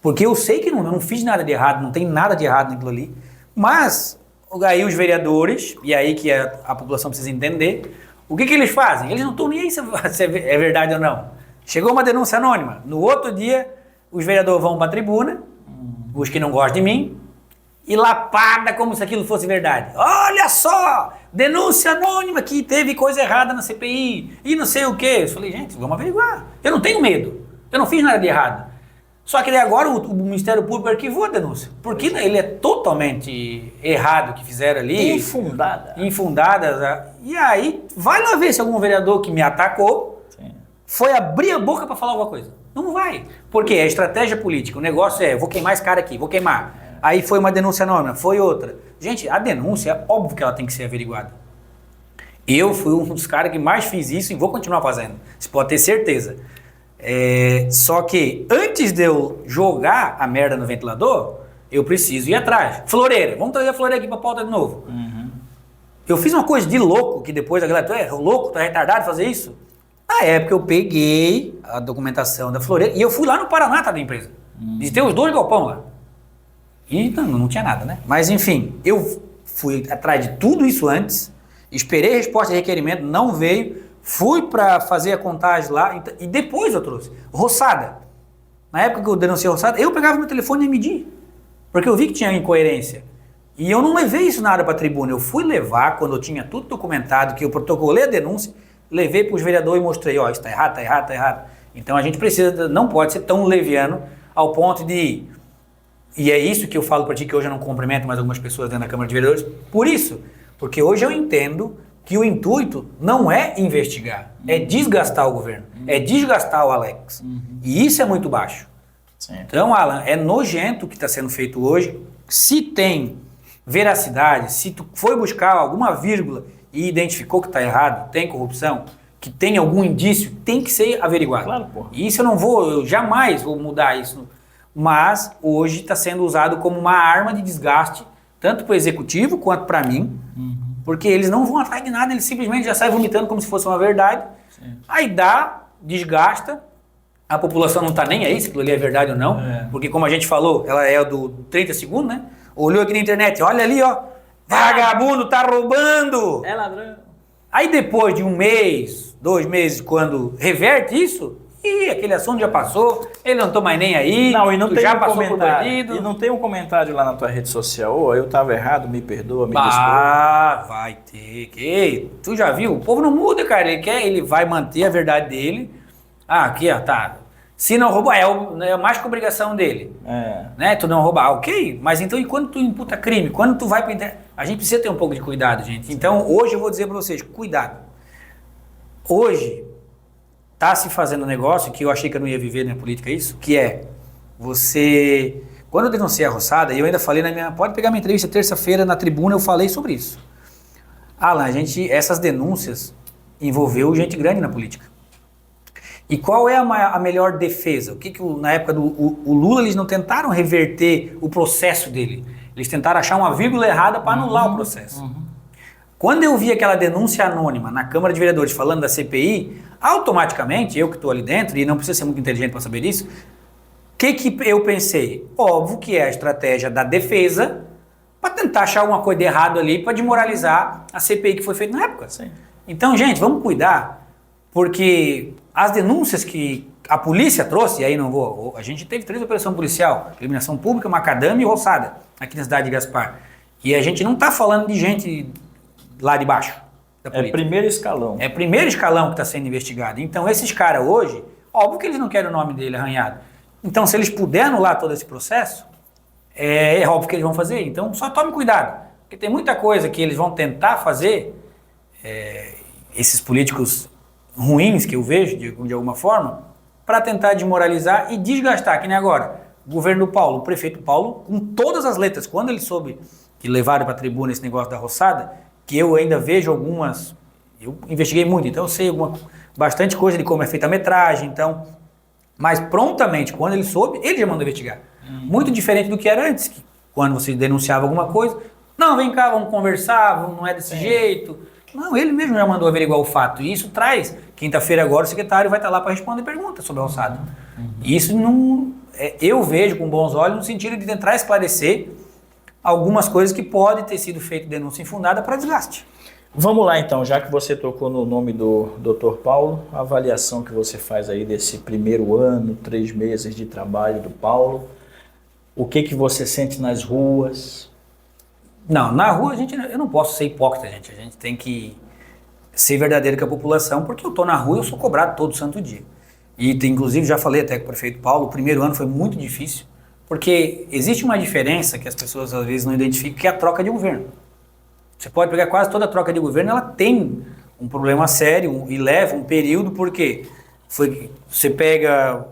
Porque eu sei que eu não fiz nada de errado, não tem nada de errado naquilo ali. Mas, aí os vereadores, e aí que a população precisa entender, o que eles fazem? Eles não estão nem aí se é verdade ou não. Chegou uma denúncia anônima. No outro dia, os vereadores vão para a tribuna, os que não gostam de mim, e lapada como se aquilo fosse verdade. Olha só, denúncia anônima que teve coisa errada na CPI e não sei o quê. Eu falei, gente, vamos averiguar. Eu não tenho medo, eu não fiz nada de errado. Só que daí agora o Ministério Público arquivou a denúncia, porque ele é totalmente errado o que fizeram ali. Infundada. E aí, vai lá ver se algum vereador que me atacou foi abrir a boca para falar alguma coisa. Não vai. Porque é estratégia política. O negócio é, vou queimar esse cara aqui, vou queimar. Aí foi uma denúncia anônima, foi outra. Gente, a denúncia, é óbvio que ela tem que ser averiguada. Eu fui um dos caras que mais fiz isso e vou continuar fazendo. Você pode ter certeza. Só que antes de eu jogar a merda no ventilador, eu preciso ir atrás. Floreira, vamos trazer a floreira aqui pra pauta de novo. Eu fiz uma coisa de louco, que depois a galera, tu é louco, tu é retardado de fazer isso? Na época eu peguei a documentação da floreira e eu fui lá no Paraná, tá, da empresa. Visitei os 2 galpão lá. E não tinha nada, né? Mas enfim, eu fui atrás de tudo isso antes, esperei a resposta de requerimento, não veio, fui para fazer a contagem lá e depois eu trouxe. Roçada. Na época que eu denunciei a Roçada, eu pegava meu telefone e media, porque eu vi que tinha incoerência. E eu não levei isso nada para a tribuna, eu fui levar quando eu tinha tudo documentado, que eu protocolei a denúncia, levei para os vereadores e mostrei, isso tá errado, tá errado, tá errado. Então a gente não pode ser tão leviano ao ponto de... E é isso que eu falo para ti, que hoje eu não cumprimento mais algumas pessoas dentro da Câmara de Vereadores. Por isso, porque hoje eu entendo que o intuito não é investigar, é desgastar o governo, é desgastar o Alex. E isso é muito baixo. Sim. Então, Alan, é nojento o que está sendo feito hoje. Se tem veracidade, se tu foi buscar alguma vírgula e identificou que está errado, tem corrupção, que tem algum indício, tem que ser averiguado. Claro, porra. E isso eu jamais vou mudar isso. Mas hoje está sendo usado como uma arma de desgaste, tanto para o executivo quanto para mim, porque eles não vão atrás de nada, eles simplesmente já saem vomitando como se fosse uma verdade. Sim. Aí desgasta, a população não está nem aí se aquilo ali é verdade ou não, porque como a gente falou, ela é do 30 segundos, né? Olhou aqui na internet, olha ali, vagabundo tá roubando! É ladrão. Aí depois de 1 mês, 2 meses, quando reverte isso, aquele assunto já passou, ele não tô mais nem aí, não, e não tem já um passou por bandido. E não tem um comentário lá na tua rede social, eu tava errado, me perdoa, me desculpa. Vai ter. Tu já viu? O povo não muda, cara, ele vai manter a verdade dele. Aqui, tá. Se não roubar, é mais que obrigação dele. Né? Tu não roubar, ok. Mas então, e quando tu imputa crime? Quando tu vai pra internet? A gente precisa ter um pouco de cuidado, gente. Então, hoje eu vou dizer pra vocês, cuidado. Hoje, tá se fazendo um negócio que eu achei que eu não ia viver na política, isso, que é você... Quando eu denunciei a Roçada, e eu ainda falei pode pegar minha entrevista terça-feira na tribuna, eu falei sobre isso. Alan, essas denúncias envolveu gente grande na política. E qual é a melhor defesa? Na época do o Lula, eles não tentaram reverter o processo dele. Eles tentaram achar uma vírgula errada para anular o processo. Quando eu vi aquela denúncia anônima na Câmara de Vereadores falando da CPI, automaticamente, eu que estou ali dentro, e não precisa ser muito inteligente para saber isso, o que eu pensei? Óbvio que é a estratégia da defesa para tentar achar alguma coisa de errado ali para desmoralizar a CPI que foi feita na época. Sim. Então, gente, vamos cuidar, porque as denúncias que a polícia trouxe, e aí não vou... A gente teve 3 operações policial, eliminação pública, macadame e roçada, aqui na cidade de Gaspar. E a gente não está falando de gente lá de baixo da política. É primeiro escalão. É primeiro escalão que está sendo investigado. Então, esses caras hoje, óbvio que eles não querem o nome dele arranhado. Então, se eles puderem anular todo esse processo, é óbvio que eles vão fazer. Então, só tome cuidado. Porque tem muita coisa que eles vão tentar fazer, esses políticos ruins que eu vejo, de alguma forma, para tentar desmoralizar e desgastar. Que nem agora, o governo do Paulo, o prefeito Paulo, com todas as letras, quando ele soube que levaram para a tribuna esse negócio da roçada, que eu ainda vejo algumas... Eu investiguei muito, então eu sei bastante coisa de como é feita a metragem, então... Mas prontamente, quando ele soube, ele já mandou investigar. Muito diferente do que era antes, que quando você denunciava alguma coisa, não, vem cá, vamos conversar, não é desse jeito. Não, ele mesmo já mandou averiguar o fato. E isso traz, quinta-feira agora, o secretário vai estar lá para responder perguntas sobre a alçada. Isso não... eu vejo com bons olhos no sentido de tentar esclarecer algumas coisas que pode ter sido feita denúncia infundada para desgaste. Vamos lá então, já que você tocou no nome do Dr. Paulo, a avaliação que você faz aí desse primeiro ano, 3 meses de trabalho do Paulo, o que você sente nas ruas? Não, na rua eu não posso ser hipócrita, gente. A gente tem que ser verdadeiro com a população, porque eu estou na rua e eu sou cobrado todo santo dia. E inclusive já falei até com o prefeito Paulo, o primeiro ano foi muito difícil, porque existe uma diferença que as pessoas às vezes não identificam, que é a troca de governo. Você pode pegar quase toda a troca de governo, ela tem um problema sério e leva um período, porque você pega,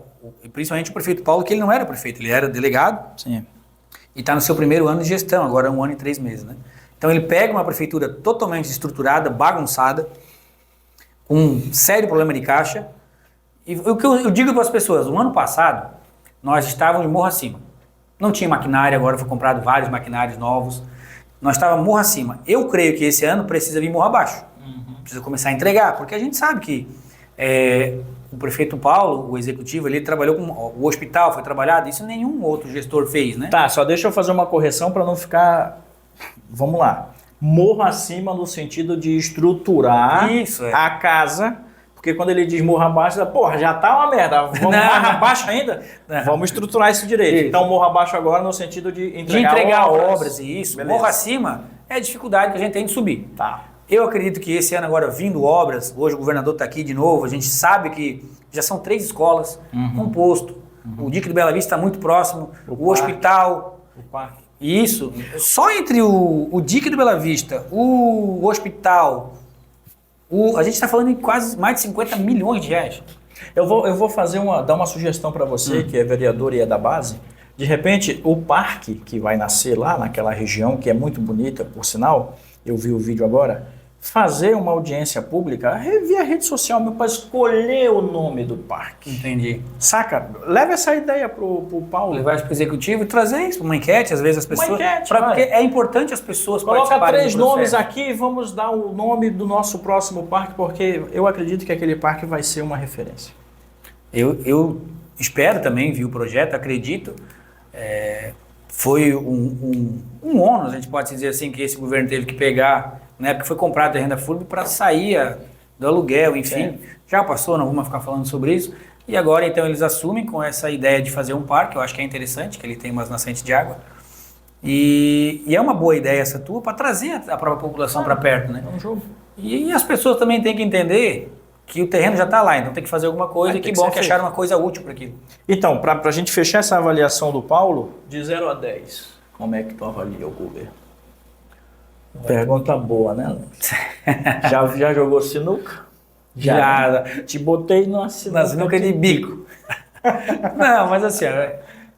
principalmente o prefeito Paulo, que ele não era prefeito, ele era delegado. Sim. E está no seu primeiro ano de gestão, agora é 1 ano e 3 meses, né? Então ele pega uma prefeitura totalmente estruturada, bagunçada, com um sério problema de caixa. E o que eu digo para as pessoas, o ano passado, nós estávamos morro acima. Não tinha maquinário, agora foi comprado vários maquinários novos. Nós estávamos morro acima. Eu creio que esse ano precisa vir morro abaixo. Precisa começar a entregar, porque a gente sabe que o prefeito Paulo, o executivo, ele trabalhou com o hospital, foi trabalhado, isso nenhum outro gestor fez, né? Tá, só deixa eu fazer uma correção para não ficar... Vamos lá. Morro acima no sentido de estruturar a casa, porque quando ele diz morro abaixo, porra, já tá uma merda, vamos morro abaixo ainda? Não. Vamos estruturar isso direito. Isso. Então morro abaixo agora no sentido de entregar obras e isso. Beleza. Morro acima é a dificuldade que a gente tem de subir. Tá. Eu acredito que esse ano agora, vindo obras, hoje o governador está aqui de novo, a gente sabe que já são 3 escolas, um posto, o Dique do Bela Vista está muito próximo, o hospital, o parque. Isso, só entre o Dique do Bela Vista, o hospital, a gente está falando em quase mais de 50 milhões de reais. Eu vou dar uma sugestão para você, que é vereador e é da base. De repente, o parque que vai nascer lá naquela região, que é muito bonita, por sinal, eu vi o vídeo agora, fazer uma audiência pública via rede social para escolher o nome do parque. Entendi. Saca? Leva essa ideia pro Paulo. Levar isso pro executivo e trazer isso para uma enquete, às vezes as pessoas... Porque é importante as pessoas participarem. Coloca 3 nomes aqui e vamos dar o nome do nosso próximo parque, porque eu acredito que aquele parque vai ser uma referência. Eu espero também, vi o projeto, acredito. Foi um ônus, a gente pode dizer assim, que esse governo teve que pegar, na época foi comprado a renda FURB para sair do aluguel, enfim. Já passou, não vamos ficar falando sobre isso. E agora, então, eles assumem com essa ideia de fazer um parque, eu acho que é interessante, que ele tem umas nascentes de água. E é uma boa ideia essa tua para trazer a própria população para perto, né? É um jogo. E as pessoas também têm que entender que o terreno já está lá, então tem que fazer alguma coisa, e que bom que acharam uma coisa útil para aquilo. Então, para a gente fechar essa avaliação do Paulo, de 0 a 10, como é que tu avalia o governo? Pergunta boa, né, Alex? Já jogou sinuca? Já. Te botei numa sinuca de bico. Não, mas assim,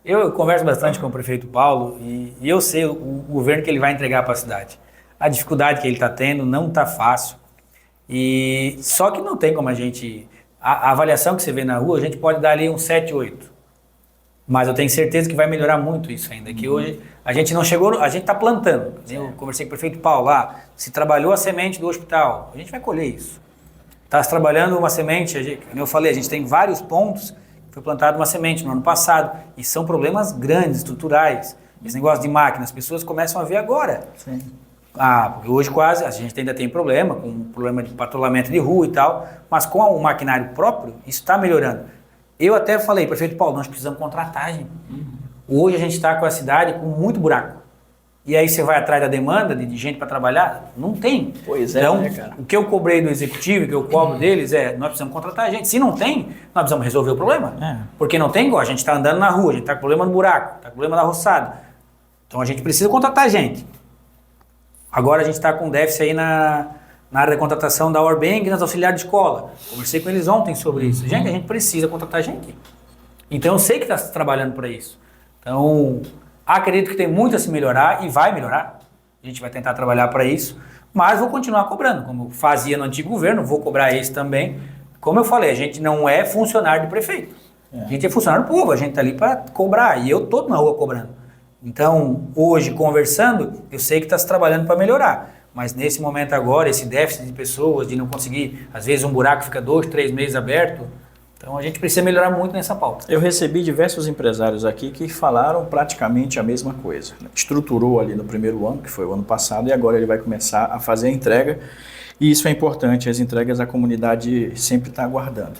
eu converso bastante com o prefeito Paulo e eu sei o governo que ele vai entregar para a cidade. A dificuldade que ele está tendo não está fácil. E só que não tem como a gente A avaliação que você vê na rua, a gente pode dar ali um 7, 8. Mas eu tenho certeza que vai melhorar muito isso ainda. Que hoje a gente não chegou, a gente está plantando. Eu conversei com o prefeito Paulo lá, se trabalhou a semente do hospital, a gente vai colher isso. Está se trabalhando uma semente, como eu falei, a gente tem vários pontos que foi plantada uma semente no ano passado. E são problemas grandes, estruturais. Esse negócio de máquina, as pessoas começam a ver agora. Sim. Porque hoje quase, a gente ainda tem problema, com problema de patrulhamento de rua e tal, mas com o maquinário próprio, isso está melhorando. Eu até falei, prefeito Paulo, nós precisamos contratar, gente. Hoje a gente está com a cidade com muito buraco. E aí você vai atrás da demanda de gente para trabalhar? Não tem. Pois é, então, né, cara? o que eu cobrei do executivo, o que eu cobro deles nós precisamos contratar gente. Se não tem, nós precisamos resolver o problema. Porque não tem igual, a gente está andando na rua, a gente está com problema no buraco, está com problema na roçada. Então a gente precisa contratar gente. Agora a gente está com déficit aí na área da contratação da Orbank e nas auxiliares de escola. Conversei com eles ontem sobre isso. Gente, a gente precisa contratar gente. Então eu sei que está trabalhando para isso. Então acredito que tem muito a se melhorar e vai melhorar. A gente vai tentar trabalhar para isso, mas vou continuar cobrando, como fazia no antigo governo, vou cobrar esse também. Como eu falei, a gente não é funcionário do prefeito. A gente é funcionário do povo, a gente está ali para cobrar e eu estou na rua cobrando. Então, hoje, conversando, eu sei que está se trabalhando para melhorar. Mas nesse momento agora, esse déficit de pessoas, de não conseguir, às vezes um buraco fica 2, 3 meses aberto. Então a gente precisa melhorar muito nessa pauta. Eu recebi diversos empresários aqui que falaram praticamente a mesma coisa. Estruturou ali no primeiro ano, que foi o ano passado, e agora ele vai começar a fazer a entrega. E isso é importante, as entregas a comunidade sempre está aguardando.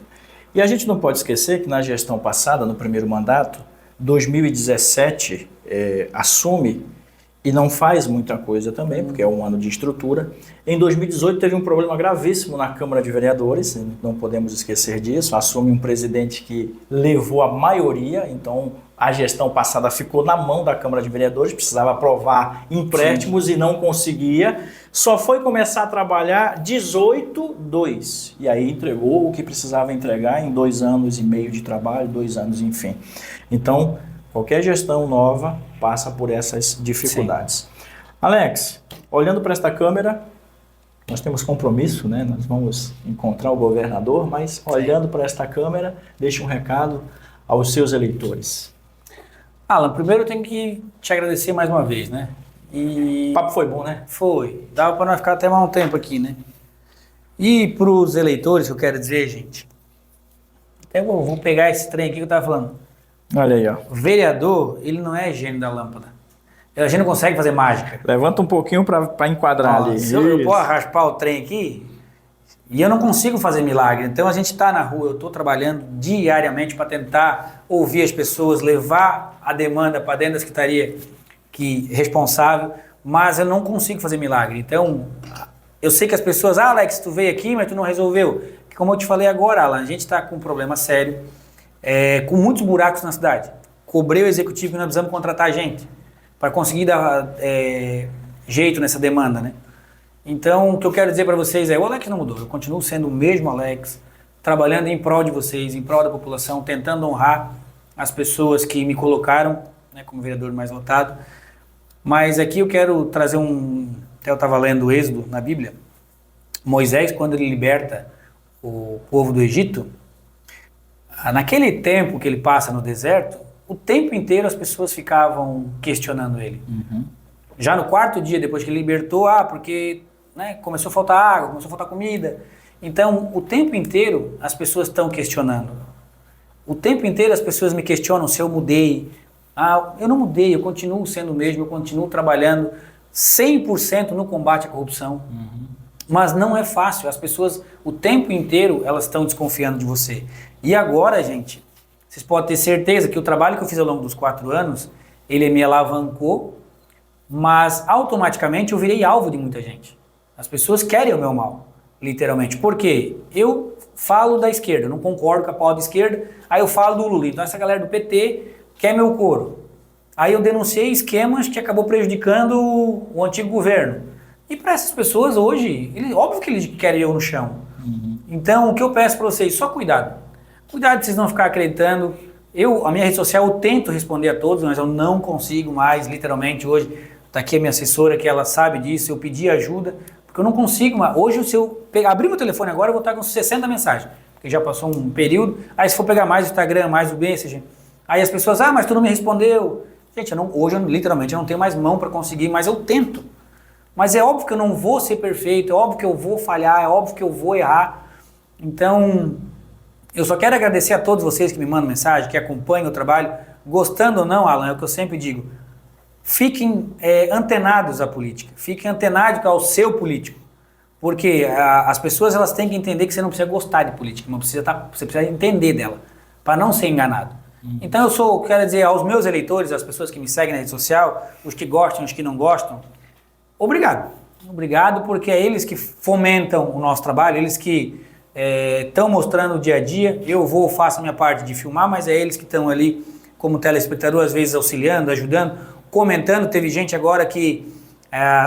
E a gente não pode esquecer que na gestão passada, no primeiro mandato, 2017 assume e não faz muita coisa também, porque é um ano de estrutura. Em 2018 teve um problema gravíssimo na Câmara de Vereadores, não podemos esquecer disso, assume um presidente que levou a maioria, então a gestão passada ficou na mão da Câmara de Vereadores, precisava aprovar empréstimos e não conseguia, só foi começar a trabalhar 18/2, e aí entregou o que precisava entregar em 2 anos e meio de trabalho, 2 anos, enfim. Então, qualquer gestão nova passa por essas dificuldades. Sim. Alex, olhando para esta câmera, nós temos compromisso, né? Nós vamos encontrar o governador, mas olhando para esta câmera, deixe um recado aos seus eleitores. Alan, primeiro eu tenho que te agradecer mais uma vez, né? O papo foi bom, né? Foi. Dava para nós ficar até mais um tempo aqui, né? E para os eleitores, eu quero dizer, gente, até vou pegar esse trem aqui que eu estava falando. Olha aí, ó. O vereador, ele não é gênio da lâmpada. A gente não consegue fazer mágica. Levanta um pouquinho para enquadrar ali. Se eu posso raspar o trem aqui, e eu não consigo fazer milagre. Então a gente está na rua, eu estou trabalhando diariamente para tentar ouvir as pessoas, levar a demanda para dentro da secretaria responsável, mas eu não consigo fazer milagre. Então, eu sei que as pessoas, Alex, tu veio aqui, mas tu não resolveu. Como eu te falei agora, Alan, a gente está com um problema sério, com muitos buracos na cidade. Cobrei o executivo que nós precisamos contratar gente para conseguir dar jeito nessa demanda, né? Então, o que eu quero dizer para vocês o Alex não mudou. Eu continuo sendo o mesmo Alex, trabalhando em prol de vocês, em prol da população, tentando honrar as pessoas que me colocaram, né, como vereador mais votado. Mas aqui eu quero trazer até eu estava lendo o Êxodo na Bíblia. Moisés, quando ele liberta o povo do Egito, naquele tempo que ele passa no deserto, o tempo inteiro as pessoas ficavam questionando ele. Já no 4º dia, depois que ele libertou, porque começou a faltar água, começou a faltar comida. Então, o tempo inteiro as pessoas estão questionando. O tempo inteiro as pessoas me questionam se eu mudei. Eu não mudei, eu continuo sendo o mesmo, eu continuo trabalhando 100% no combate à corrupção. Mas não é fácil, as pessoas o tempo inteiro elas estão desconfiando de você. E agora, gente, vocês podem ter certeza que o trabalho que eu fiz ao longo dos 4 anos, ele me alavancou, mas automaticamente eu virei alvo de muita gente. As pessoas querem o meu mal, literalmente. Por quê? Eu falo da esquerda, eu não concordo com a pauta da esquerda, aí eu falo do Lula. Então essa galera do PT quer meu couro. Aí eu denunciei esquemas que acabou prejudicando o antigo governo. E para essas pessoas hoje, óbvio que eles querem eu no chão. Então o que eu peço para vocês, só cuidado. Cuidado de vocês não ficar acreditando. A minha rede social, eu tento responder a todos, mas eu não consigo mais, literalmente, hoje. Está aqui a minha assessora, que ela sabe disso, eu pedi ajuda, porque eu não consigo mais. Hoje, se eu abrir meu telefone agora, eu vou estar com 60 mensagens. porque já passou um período. Aí se for pegar mais o Instagram, mais o Messenger, aí as pessoas, mas tu não me respondeu. Gente, hoje literalmente eu não tenho mais mão para conseguir, mas eu tento. Mas é óbvio que eu não vou ser perfeito, é óbvio que eu vou falhar, é óbvio que eu vou errar. Então, eu só quero agradecer a todos vocês que me mandam mensagem, que acompanham o trabalho. Gostando ou não, Alan, é o que eu sempre digo. Fiquem antenados à política, fiquem antenados ao seu político. Porque as pessoas elas têm que entender que você não precisa gostar de política, mas você precisa entender dela, para não ser enganado. Então quero dizer aos meus eleitores, às pessoas que me seguem na rede social, os que gostam, os que não gostam, obrigado. Obrigado porque é eles que fomentam o nosso trabalho, eles que estão mostrando o dia a dia. Eu faço a minha parte de filmar, mas é eles que estão ali como telespectador, às vezes auxiliando, ajudando, comentando. Teve gente agora que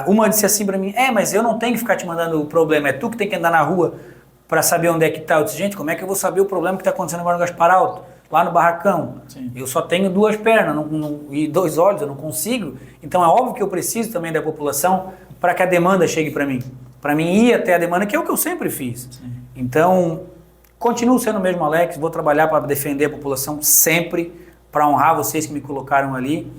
uma disse assim para mim, mas eu não tenho que ficar te mandando o problema, é tu que tem que andar na rua para saber onde é que está. Eu disse, gente, como é que eu vou saber o problema que está acontecendo agora no Gaspar Alto, lá no barracão? Sim. Eu só tenho 2 pernas e 2 olhos, eu não consigo. Então é óbvio que eu preciso também da população para que a demanda chegue para mim ir até a demanda, que é o que eu sempre fiz. Sim. Então, continuo sendo o mesmo Alex, vou trabalhar para defender a população sempre, para honrar vocês que me colocaram ali.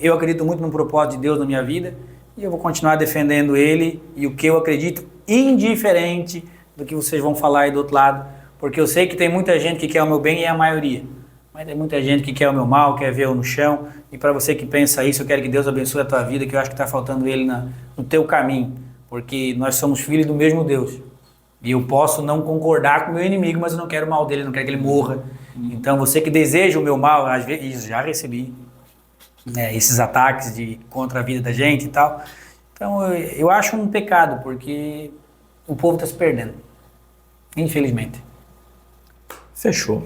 Eu acredito muito no propósito de Deus na minha vida e eu vou continuar defendendo Ele e o que eu acredito, indiferente do que vocês vão falar aí do outro lado, porque eu sei que tem muita gente que quer o meu bem e é a maioria, mas tem muita gente que quer o meu mal, quer ver eu no chão. E para você que pensa isso, eu quero que Deus abençoe a tua vida, que eu acho que está faltando Ele no teu caminho, porque nós somos filhos do mesmo Deus e eu posso não concordar com o meu inimigo, mas eu não quero o mal dele, não quero que ele morra. Então você que deseja o meu mal, às vezes já recebi esses ataques contra a vida da gente e tal. Então eu acho um pecado, porque o povo está se perdendo, infelizmente. Fechou.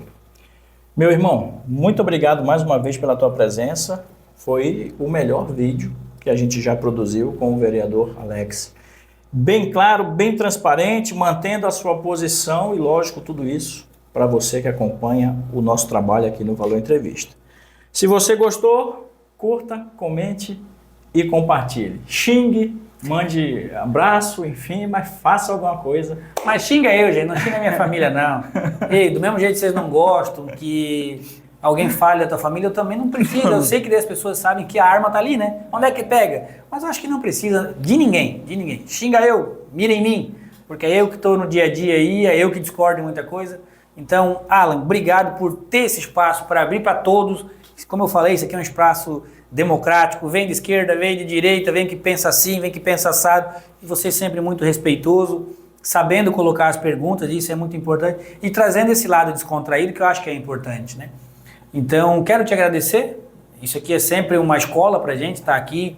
Meu irmão, muito obrigado mais uma vez pela tua presença. Foi o melhor vídeo que a gente já produziu com o vereador Alex. Bem claro, bem transparente, mantendo a sua posição e, lógico, tudo isso para você que acompanha o nosso trabalho aqui no Valor Entrevista. Se você gostou, curta, comente e compartilhe. Xingue, mande abraço, enfim, mas faça alguma coisa. Mas xinga eu, gente, não xinga minha família, não. Ei, do mesmo jeito que vocês não gostam que alguém fale da tua família, eu também não preciso. Eu sei que as pessoas sabem que a arma tá ali, né? Onde é que pega? Mas eu acho que não precisa de ninguém, de ninguém. Xinga eu, mira em mim, porque é eu que estou no dia a dia aí, é eu que discordo de muita coisa. Então, Alan, obrigado por ter esse espaço para abrir para todos. Como eu falei, isso aqui é um espaço democrático, vem de esquerda, vem de direita, vem que pensa assim, vem que pensa assado, e você sempre muito respeitoso, sabendo colocar as perguntas, isso é muito importante, e trazendo esse lado descontraído que eu acho que é importante, né? Então, quero te agradecer, isso aqui é sempre uma escola para a gente estar aqui,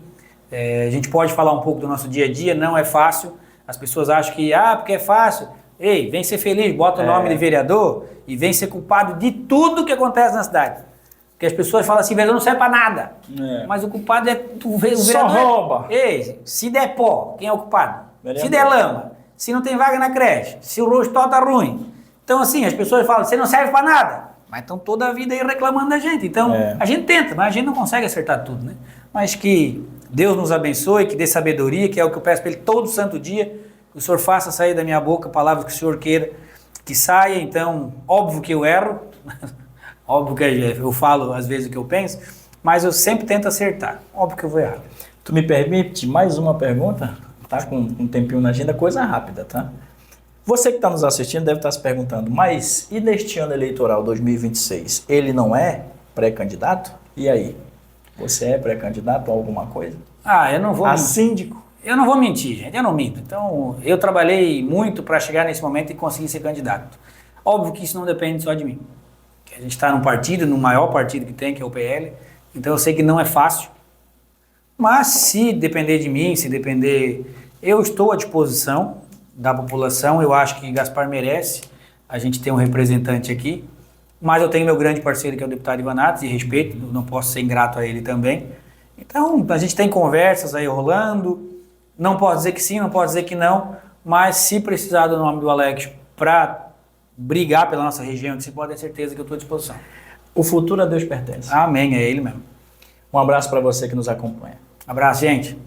a gente pode falar um pouco do nosso dia a dia, não é fácil, as pessoas acham que, porque é fácil, ei, vem ser feliz, bota o nome de vereador e vem ser culpado de tudo que acontece na cidade. Porque as pessoas falam assim, vereador não serve para nada. Mas o culpado é o vereador. Só rouba. Ei, se der pó, quem é o culpado? Vereador. Se der lama, se não tem vaga na creche, se o rostro tá ruim. Então assim, as pessoas falam, você não serve para nada. Mas estão toda a vida aí reclamando da gente. Então a gente tenta, mas a gente não consegue acertar tudo, né? Mas que Deus nos abençoe, que dê sabedoria, que é o que eu peço para Ele todo santo dia. Que o Senhor faça sair da minha boca palavras que o Senhor queira que saia. Então, óbvio que eu erro. Óbvio que eu falo às vezes o que eu penso, mas eu sempre tento acertar. Óbvio que eu vou errar. Tu me permite mais uma pergunta? Tá com um tempinho na agenda, coisa rápida, tá? Você que está nos assistindo deve estar se perguntando, mas e neste ano eleitoral 2026, ele não é pré-candidato? E aí? Você é pré-candidato a alguma coisa? Eu não vou... síndico? Eu não vou mentir, gente, eu não minto. Então, eu trabalhei muito para chegar nesse momento e conseguir ser candidato. Óbvio que isso não depende só de mim. A gente está num partido, no maior partido que tem, que é o PL, então eu sei que não é fácil, mas se depender de mim, se depender, eu estou à disposição da população, eu acho que Gaspar merece a gente ter um representante aqui, mas eu tenho meu grande parceiro que é o deputado Ivanatos, e respeito, não posso ser ingrato a ele também, então a gente tem conversas aí rolando, não posso dizer que sim, não posso dizer que não, mas se precisar do nome do Alex para brigar pela nossa região, você pode ter certeza que eu estou à disposição. O futuro a Deus pertence. Amém, é Ele mesmo. Um abraço para você que nos acompanha. Abraço, gente.